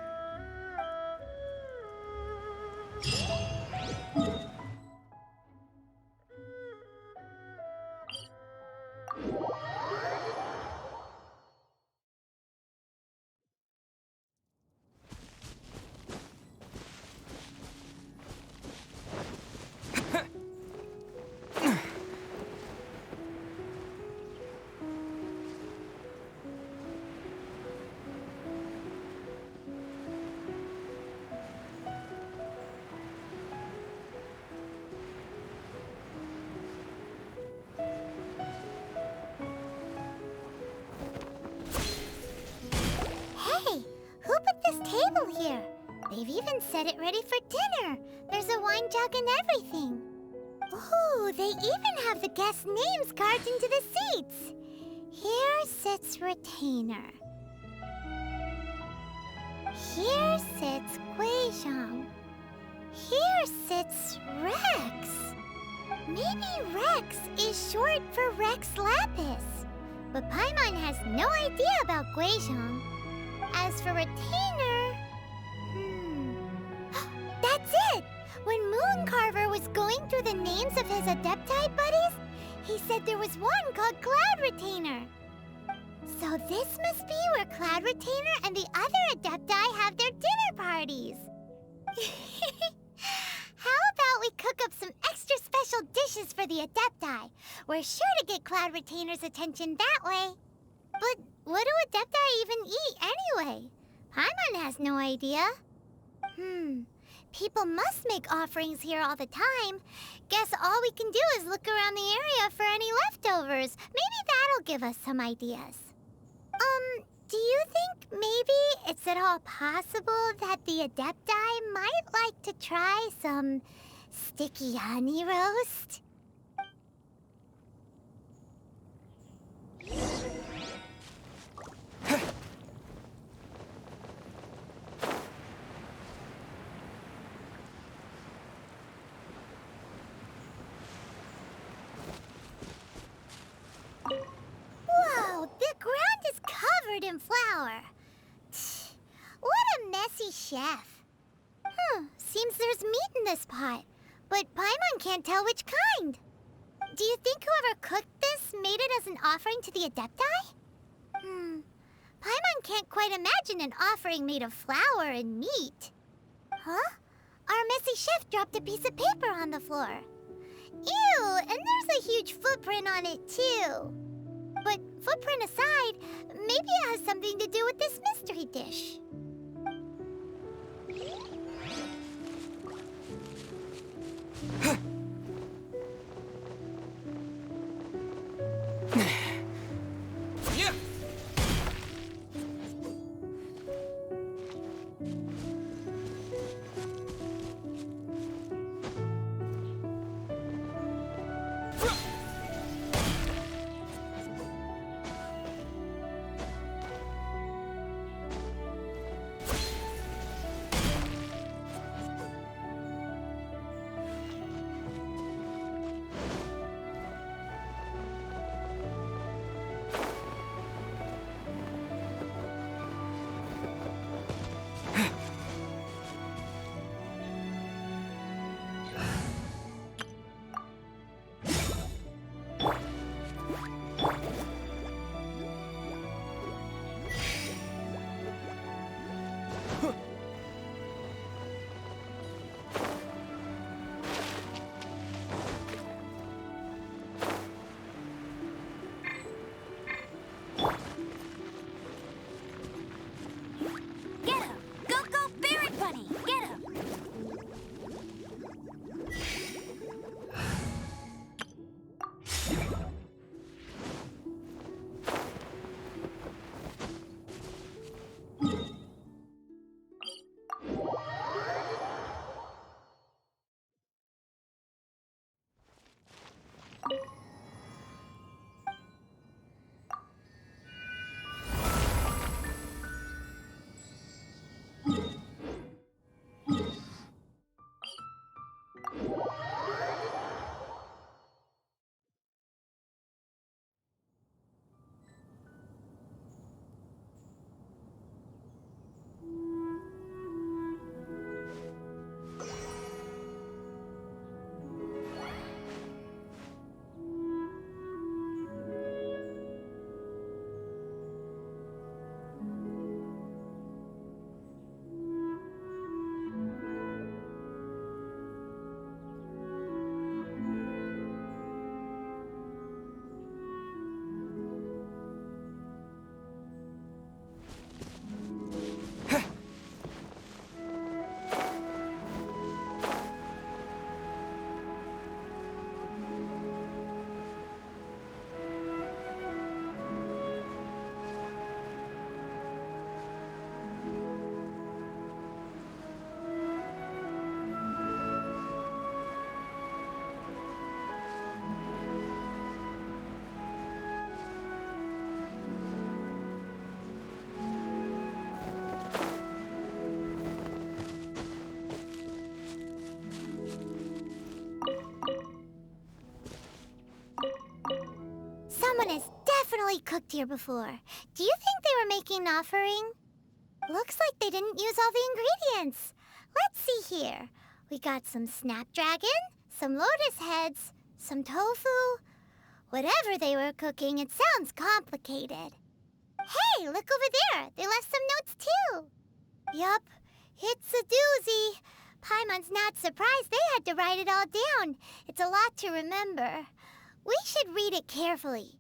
They've even set it ready for dinner. There's a wine jug and everything. Ooh, they even have the guests' names carved into the seats. Here sits Retainer. Here sits Guizhong. Here sits Rex. Maybe Rex is short for Rex Lapis. But Paimon has no idea about Guizhong. As for Retainer... That's it! When Mooncarver was going through the names of his Adepti buddies, he said there was one called Cloud Retainer. So this must be where Cloud Retainer and the other Adepti have their dinner parties. How about we cook up some extra special dishes for the Adepti? We're sure to get Cloud Retainer's attention that way. But what do Adepti even eat anyway? Paimon has no idea. People must make offerings here all the time. Guess all we can do is look around the area for any leftovers. Maybe that'll give us some ideas. Do you think maybe it's at all possible that the Adepti might like to try some sticky honey roast? Whoa, the ground is covered in flour. What a messy chef. Seems there's meat in this pot, but Paimon can't tell which kind. Do you think whoever cooked this made it as an offering to the Adepti? Paimon can't quite imagine an offering made of flour and meat. Huh? Our messy chef dropped a piece of paper on the floor. Ew, and there's a huge footprint on it too. But footprint aside, maybe it has something to do with this mystery dish. Someone has definitely cooked here before. Do you think they were making an offering? Looks like they didn't use all the ingredients. Let's see here. We got some snapdragon, some lotus heads, some tofu. Whatever they were cooking, it sounds complicated. Hey, look over there. They left some notes too. Yup, it's a doozy. Paimon's not surprised they had to write it all down. It's a lot to remember. We should read it carefully.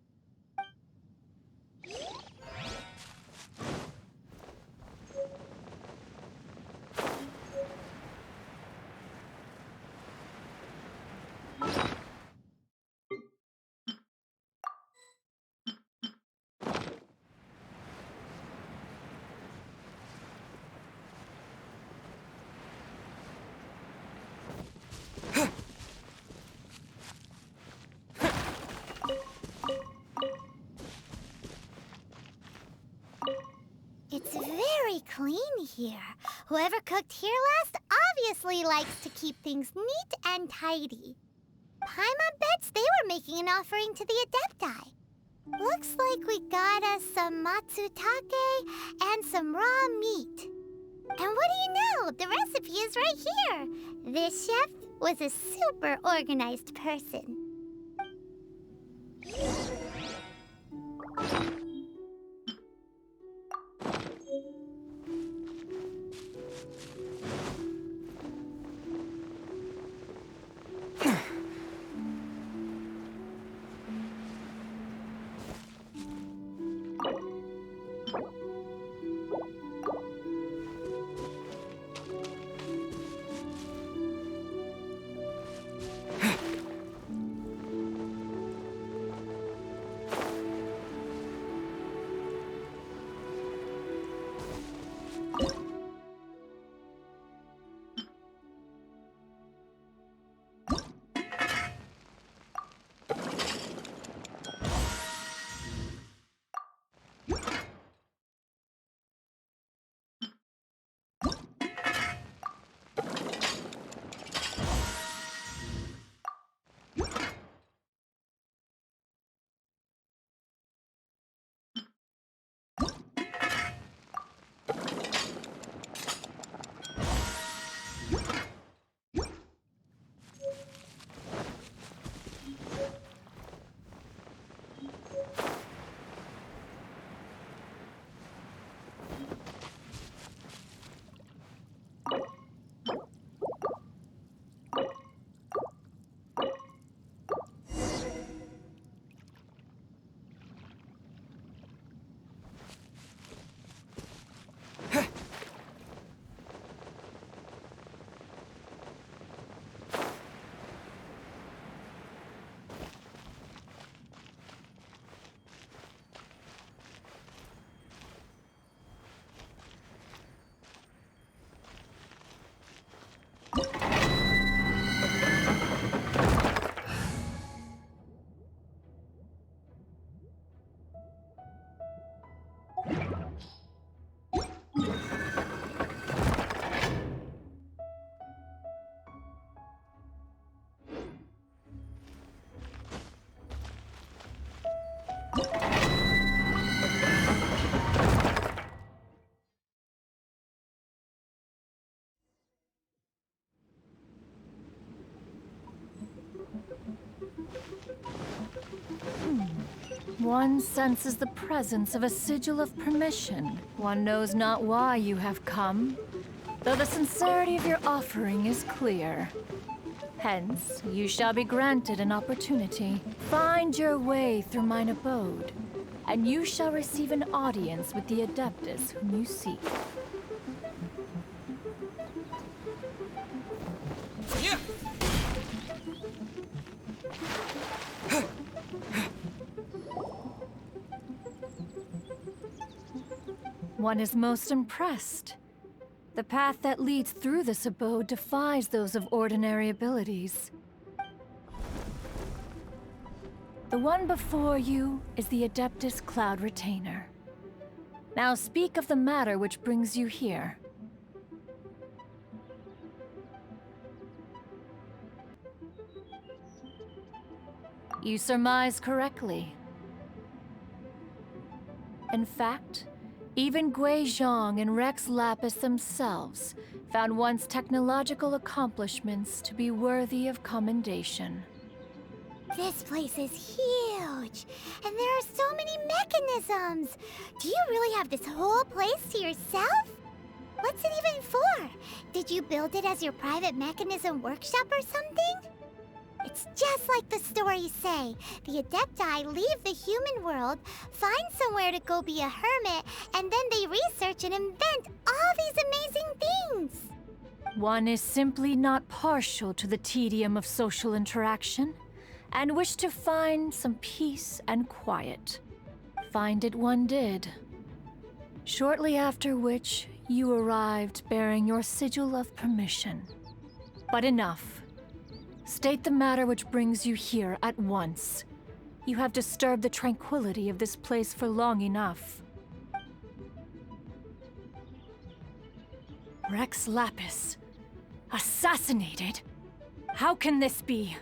It's very clean here. Whoever cooked here last obviously likes to keep things neat and tidy. Paimon bets they were making an offering to the Adepti. Looks like we got us some matsutake and some raw meat. And what do you know? The recipe is right here. This chef was a super organized person. One senses the presence of a sigil of permission. One knows not why you have come, though the sincerity of your offering is clear. Hence, you shall be granted an opportunity. Find your way through mine abode, and you shall receive an audience with the Adeptus whom you seek. One is most impressed. The path that leads through this abode defies those of ordinary abilities. The one before you is the Adeptus Cloud Retainer. Now speak of the matter which brings you here. You surmise correctly. In fact, even Gui Zhang and Rex Lapis themselves found one's technological accomplishments to be worthy of commendation. This place is huge, and there are so many mechanisms. Do you really have this whole place to yourself? What's it even for? Did you build it as your private mechanism workshop or something? It's just like the stories say. The Adepti leave the human world, find somewhere to go be a hermit, and then they research and invent all these amazing things. One is simply not partial to the tedium of social interaction, and wished to find some peace and quiet. Find it one did. Shortly after which, you arrived bearing your sigil of permission. But enough. State the matter which brings you here at once. You have disturbed the tranquility of this place for long enough. Rex Lapis. Assassinated? How can this be?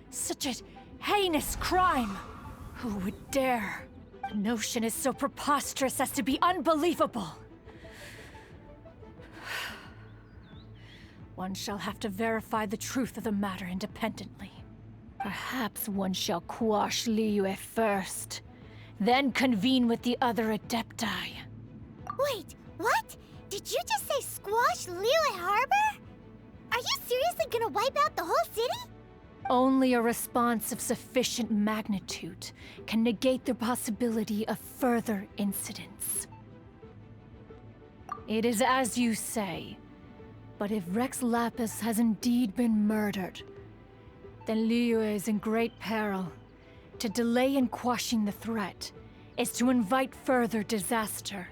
Such a heinous crime! Who would dare? The notion is so preposterous as to be unbelievable. One shall have to verify the truth of the matter independently. Perhaps one shall quash Liyue first, then convene with the other Adepti. Wait, what? Did you just say squash Liyue Harbor? Are you seriously gonna wipe out the whole city? Only a response of sufficient magnitude can negate the possibility of further incidents. It is as you say, but if Rex Lapis has indeed been murdered, then Liyue is in great peril. To delay in quashing the threat is to invite further disaster.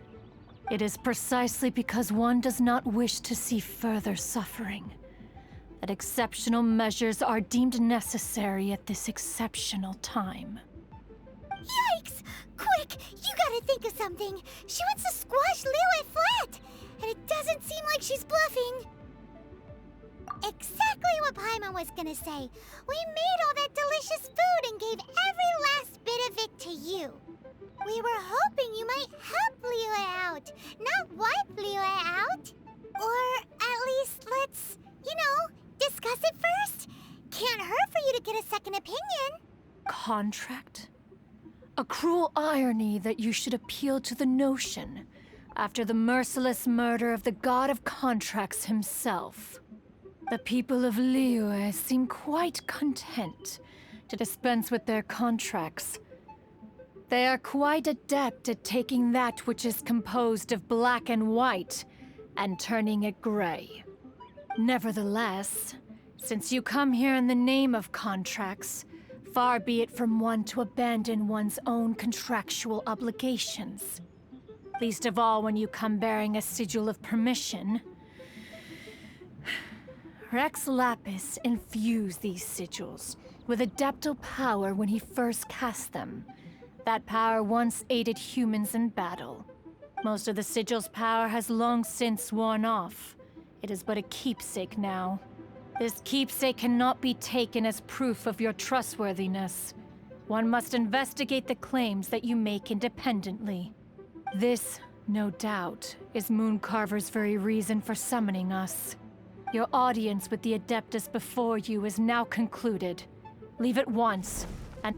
It is precisely because one does not wish to see further suffering that exceptional measures are deemed necessary at this exceptional time. Yikes! Quick, you gotta think of something. She wants to squash Liyue flat, and it doesn't seem like she's bluffing. Exactly what Paimon was gonna say. We made all that delicious food and gave every last bit of it to you. We were hoping you might help Liyue out, not wipe Liyue out. Or at least let's, discuss it first. Can't hurt for you to get a second opinion. Contract? A cruel irony that you should appeal to the notion after the merciless murder of the god of contracts himself. The people of Liyue seem quite content to dispense with their contracts. They are quite adept at taking that which is composed of black and white and turning it gray. Nevertheless, since you come here in the name of contracts, far be it from one to abandon one's own contractual obligations. Least of all when you come bearing a sigil of permission. Rex Lapis infused these sigils with adeptal power when he first cast them. That power once aided humans in battle. Most of the sigil's power has long since worn off. It is but a keepsake now. This keepsake cannot be taken as proof of your trustworthiness. One must investigate the claims that you make independently. This, no doubt, is Mooncarver's very reason for summoning us. Your audience with the Adeptus before you is now concluded. Leave at once, and...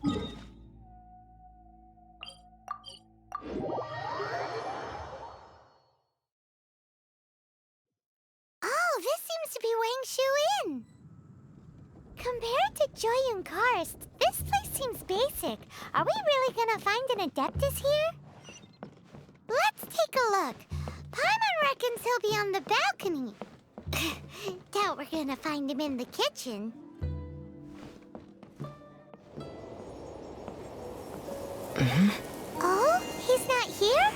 Oh, this seems to be Wangshu Inn. Compared to Joyun Karst, this place seems basic. Are we really gonna find an Adeptus here? Let's take a look. Paimon reckons he'll be on the balcony. Doubt we're gonna find him in the kitchen. Oh, he's not here?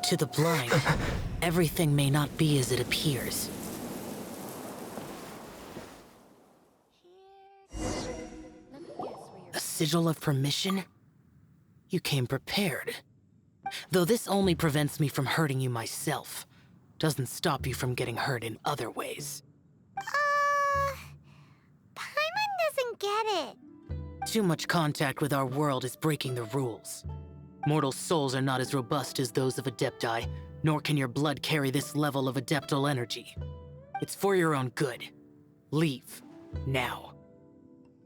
To the blind, everything may not be as it appears. A sigil of permission? You came prepared. Though this only prevents me from hurting you myself, doesn't stop you from getting hurt in other ways. Paimon doesn't get it. Too much contact with our world is breaking the rules. Mortal souls are not as robust as those of Adepti, nor can your blood carry this level of adeptal energy. It's for your own good. Leave. Now.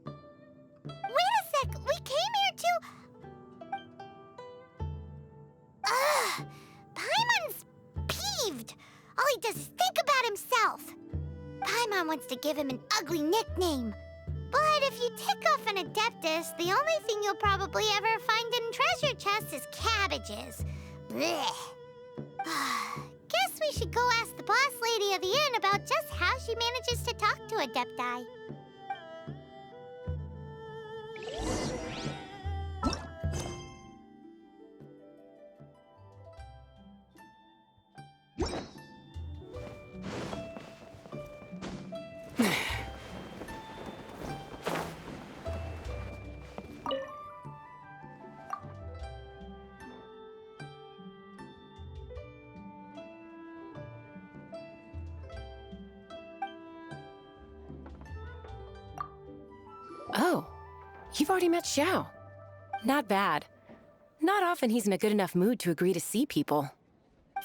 Wait a sec! We came here to... Ugh! Paimon's peeved! All he does is think about himself! Paimon wants to give him an ugly nickname. But if you tick off an Adeptus, the only thing you'll probably ever find in treasure chests is cabbages. Blech. Guess we should go ask the boss lady of the inn about just how she manages to talk to Adepti. Oh, you've already met Xiao. Not bad. Not often he's in a good enough mood to agree to see people.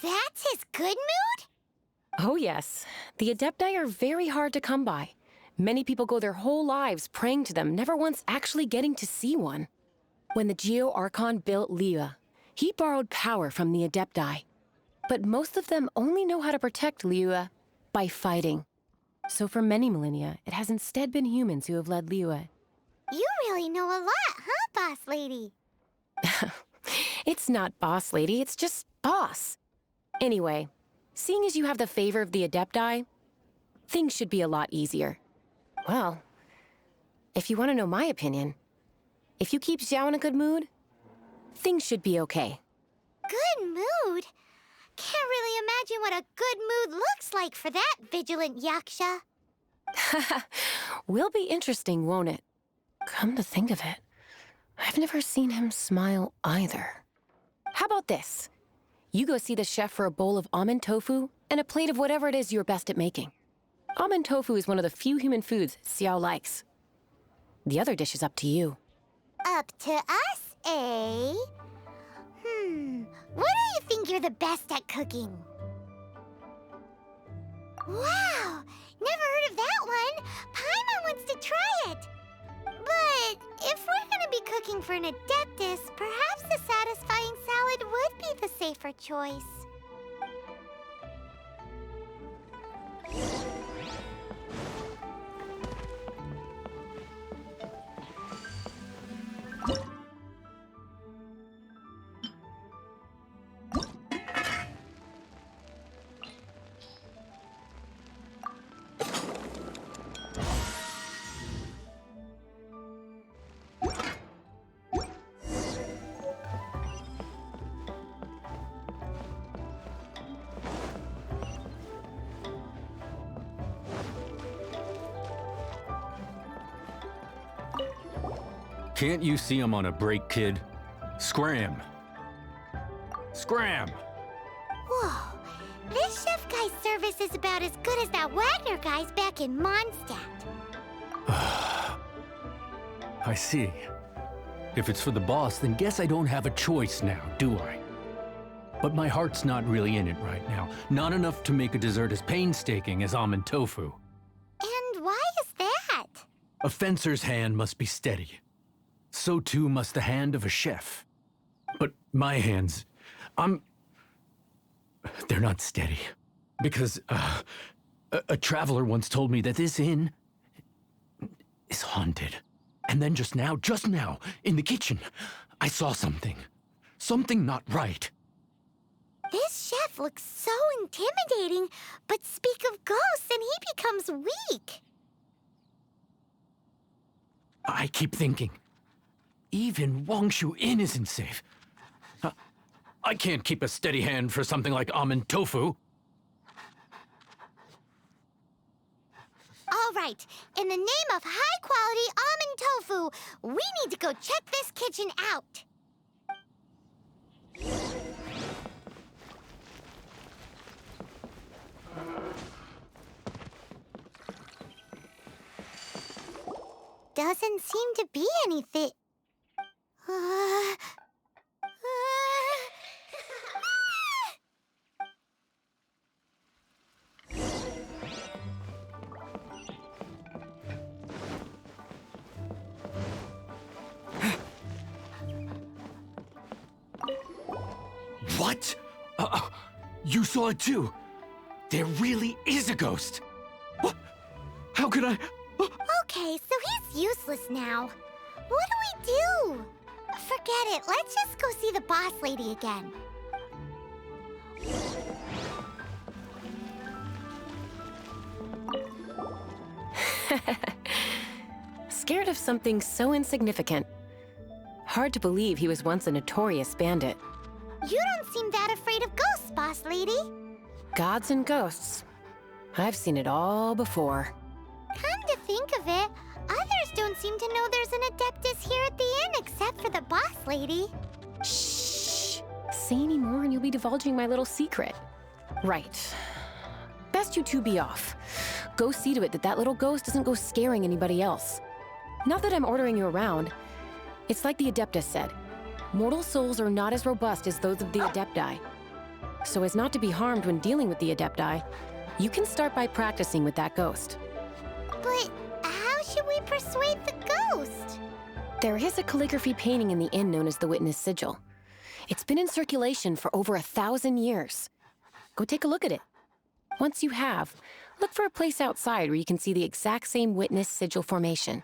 That's his good mood? Oh yes. The Adepti are very hard to come by. Many people go their whole lives praying to them, never once actually getting to see one. When the Geo Archon built Liyue, he borrowed power from the Adepti. But most of them only know how to protect Liyue by fighting. So for many millennia, it has instead been humans who have led Liyue. You really know a lot, huh, boss lady? It's not boss lady, it's just boss. Anyway, seeing as you have the favor of the Adepti, things should be a lot easier. Well, if you want to know my opinion, if you keep Xiao in a good mood, things should be okay. Good mood? Can't really imagine what a good mood looks like for that vigilant yaksha. Will be interesting, won't it? Come to think of it, I've never seen him smile either. How about this? You go see the chef for a bowl of almond tofu and a plate of whatever it is you're best at making. Almond tofu is one of the few human foods Xiao likes. The other dish is up to you. Up to us, eh? What do you think you're the best at cooking? Wow! Never heard of that one! Paimon wants to try it! But if we're gonna be cooking for an Adeptus, perhaps a satisfying salad would be the safer choice. Can't you see I'm on a break, kid? Scram! Scram! Whoa, this chef guy's service is about as good as that Wagner guy's back in Mondstadt. I see. If it's for the boss, then guess I don't have a choice now, do I? But my heart's not really in it right now. Not enough to make a dessert as painstaking as almond tofu. And why is that? A fencer's hand must be steady. So too must the hand of a chef. But my hands, They're not steady. Because, a traveler once told me that this inn is haunted. And then just now, in the kitchen, I saw something. Something not right. This chef looks so intimidating, but speak of ghosts and he becomes weak. I keep thinking, even Wangshu Inn isn't safe. I can't keep a steady hand for something like almond tofu. All right, in the name of high-quality almond tofu, we need to go check this kitchen out. Doesn't seem to be anything. What? You saw it too? There really is a ghost. What? How could I? Okay, so he's useless now. What do we do? Forget it. Let's just go see the boss lady again. Scared of something so insignificant. Hard to believe he was once a notorious bandit. You don't seem that afraid of ghosts, boss lady. Gods and ghosts. I've seen it all before. Come to think of it, others don't seem to know there's an Adeptus here at the inn except for the boss lady. Shh! Say any more and you'll be divulging my little secret. Right. Best you two be off. Go see to it that little ghost doesn't go scaring anybody else. Not that I'm ordering you around. It's like the Adeptus said. Mortal souls are not as robust as those of the Adepti. So as not to be harmed when dealing with the Adepti, you can start by practicing with that ghost. But how should we persuade the ghost? There is a calligraphy painting in the inn known as the Witness Sigil. It's been in circulation for over 1,000 years. Go take a look at it. Once you have, look for a place outside where you can see the exact same Witness Sigil formation.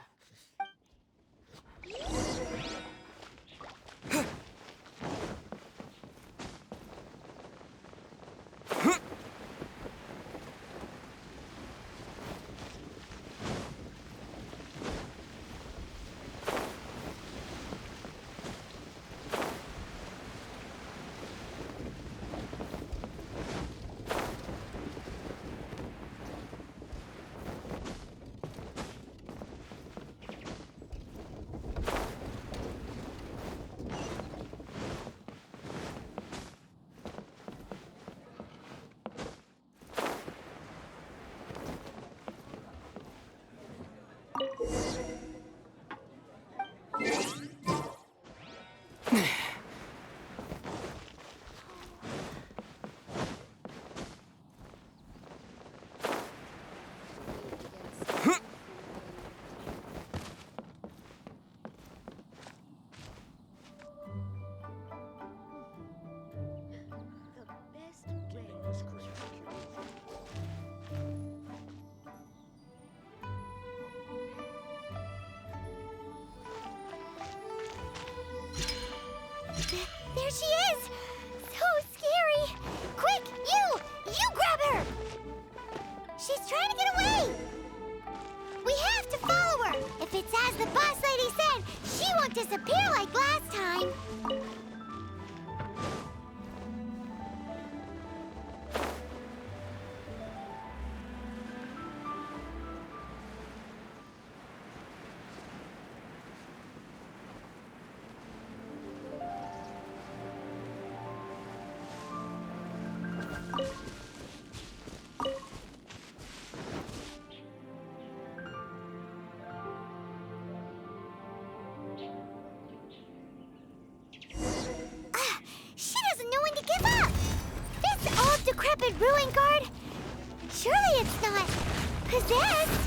There she is! So scary! Quick, you grab her! She's trying to get away! We have to follow her! If it's as the boss lady said, she won't disappear like last time! She doesn't know when to give up! This old decrepit ruin guard? Surely it's not possessed?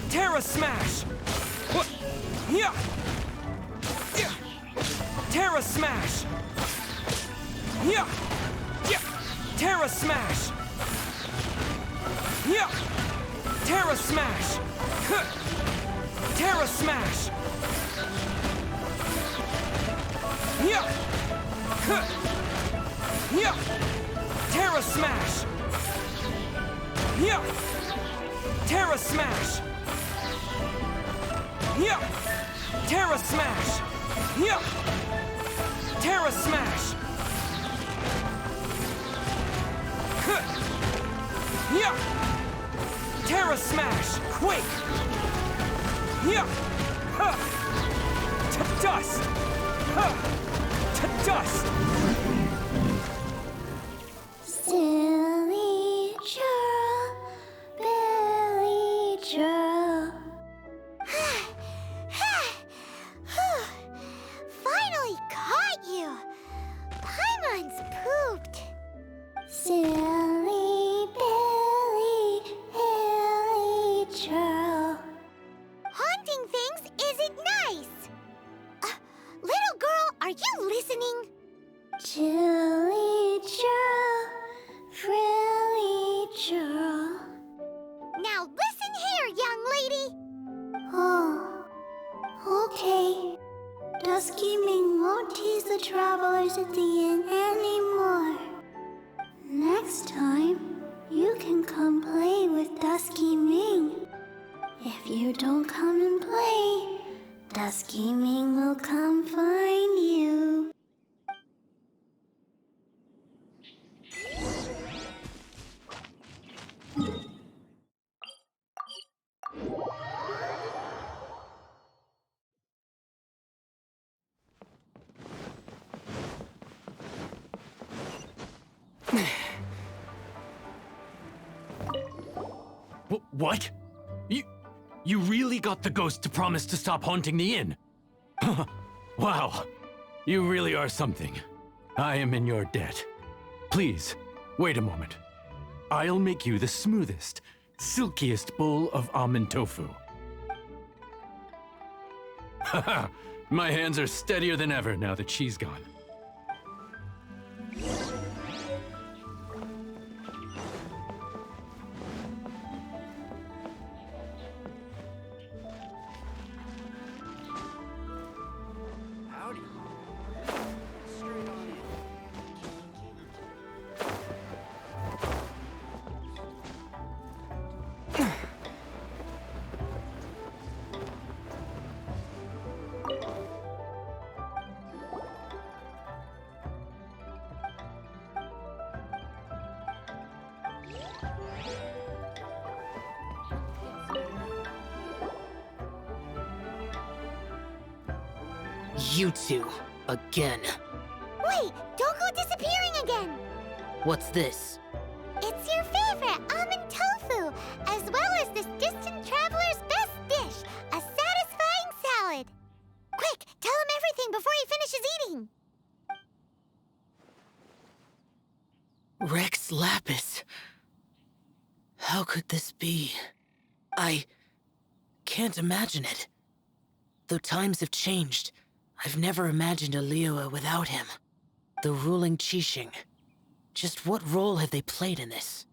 Terra Smash! Terra Smash! Yeah! Yeah! Terra Smash! Yeah! Terra Smash! Huh. Terra Smash! Yeah! Huh. Yeah! Terra Smash! Yeah! Terra Smash! Yeah! Terra Smash! Yeah! Terra Smash! Huh. Yeah! Terra Smash! Quake! Yeah! Huh. To dust! Huh. To dust! Silly churl, Billy churl. Finally caught you! Paimon's pooped. Silly Billy, Hilly churl. Haunting things isn't nice. Little girl, are you listening? Chilly churl, frilly churl. Now listen here, young lady. Oh, okay. Dusky Ming won't tease the travelers at the inn anymore. Next time, you can come play with Dusky Ming. If you don't come and play, Dusky Ming will come find you. What? You really got the ghost to promise to stop haunting the inn? Wow, you really are something. I am in your debt. Please, wait a moment. I'll make you the smoothest, silkiest bowl of almond tofu. Haha, my hands are steadier than ever now that she's gone. You two, again. Wait, don't go disappearing again. What's this? It's your favorite almond tofu, as well as this distant traveler's best dish, a satisfying salad. Quick, tell him everything before he finishes eating. Rex Lapis. How could this be? I can't imagine it. Though times have changed, I've never imagined a Liyue without him. The ruling Qixing. Just what role have they played in this?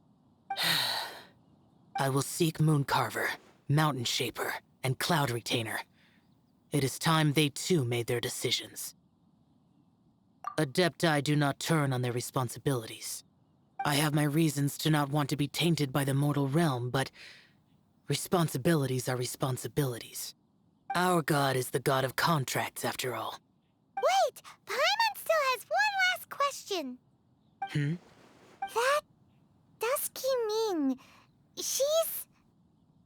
I will seek Mooncarver, Mountain Shaper, and Cloud Retainer. It is time they too made their decisions. Adepti do not turn on their responsibilities. I have my reasons to not want to be tainted by the mortal realm, but responsibilities are responsibilities. Our god is the god of contracts, after all. Wait, Paimon still has one last question. That Dusky Ming, she's...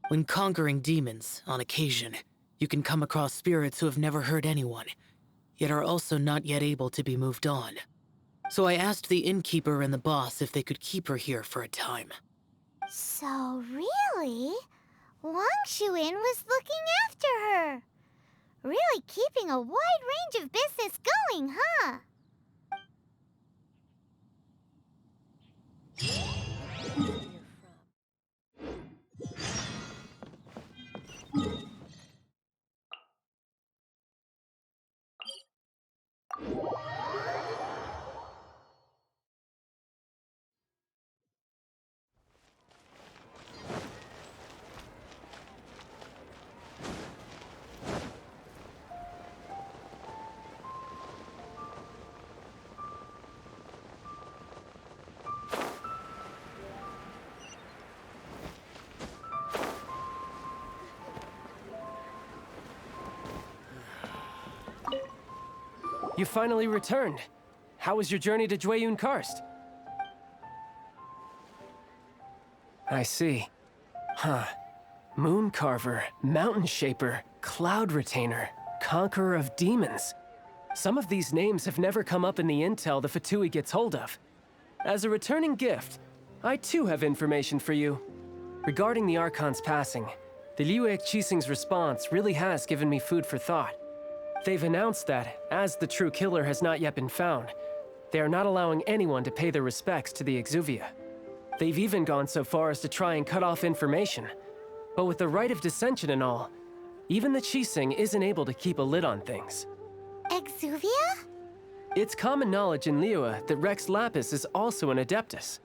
When conquering demons, on occasion, you can come across spirits who have never hurt anyone, yet are also not yet able to be moved on. So I asked the innkeeper and the boss if they could keep her here for a time. So really, Wangshu Inn was looking after her. Really keeping a wide range of business going, huh? You finally returned. How was your journey to Jueyun Karst? I see. Huh. Moon Carver, Mountain Shaper, Cloud Retainer, Conqueror of Demons. Some of these names have never come up in the intel the Fatui gets hold of. As a returning gift, I too have information for you. Regarding the Archon's passing, the Liyue Qixing's response really has given me food for thought. They've announced that, as the true killer has not yet been found, they are not allowing anyone to pay their respects to the Exuvia. They've even gone so far as to try and cut off information. But with the right of dissension and all, even the Qixing isn't able to keep a lid on things. Exuvia? It's common knowledge in Liyue that Rex Lapis is also an Adeptus.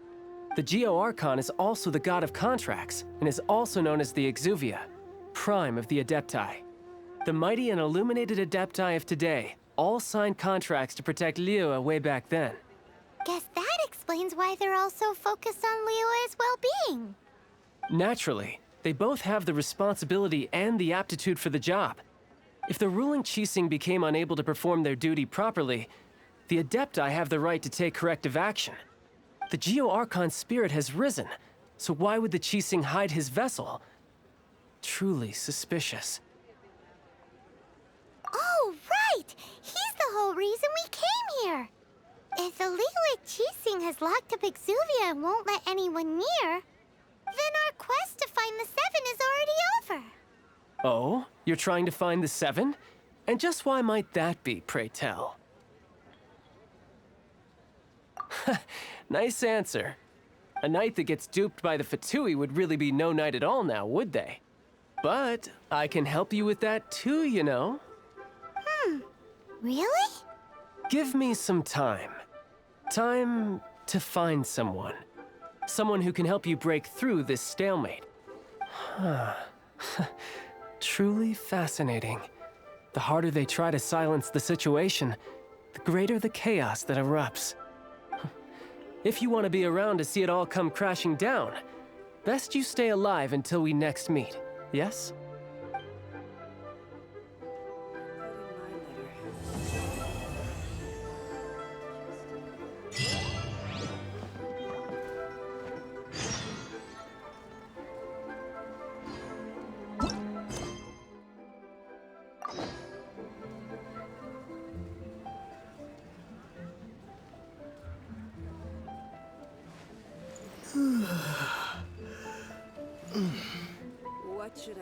The Geo-Archon is also the god of contracts, and is also known as the Exuvia, prime of the Adepti. The mighty and illuminated Adepti of today all signed contracts to protect Liyue way back then. Guess that explains why they're all so focused on Liyue's well-being. Naturally, they both have the responsibility and the aptitude for the job. If the ruling Qixing became unable to perform their duty properly, the Adepti have the right to take corrective action. The Geo-Archon's spirit has risen, so why would the Qixing hide his vessel? Truly suspicious. Oh, right! He's the whole reason we came here! If the Liyue Qixing has locked up Exuvia and won't let anyone near, then our quest to find the Seven is already over. Oh? You're trying to find the Seven? And just why might that be, pray tell? Nice answer. A knight that gets duped by the Fatui would really be no knight at all now, would they? But I can help you with that too, you know. Really? Give me some time. Time to find someone. Someone who can help you break through this stalemate. Truly fascinating. The harder they try to silence the situation, the greater the chaos that erupts. If you want to be around to see it all come crashing down, best you stay alive until we next meet, yes? What should I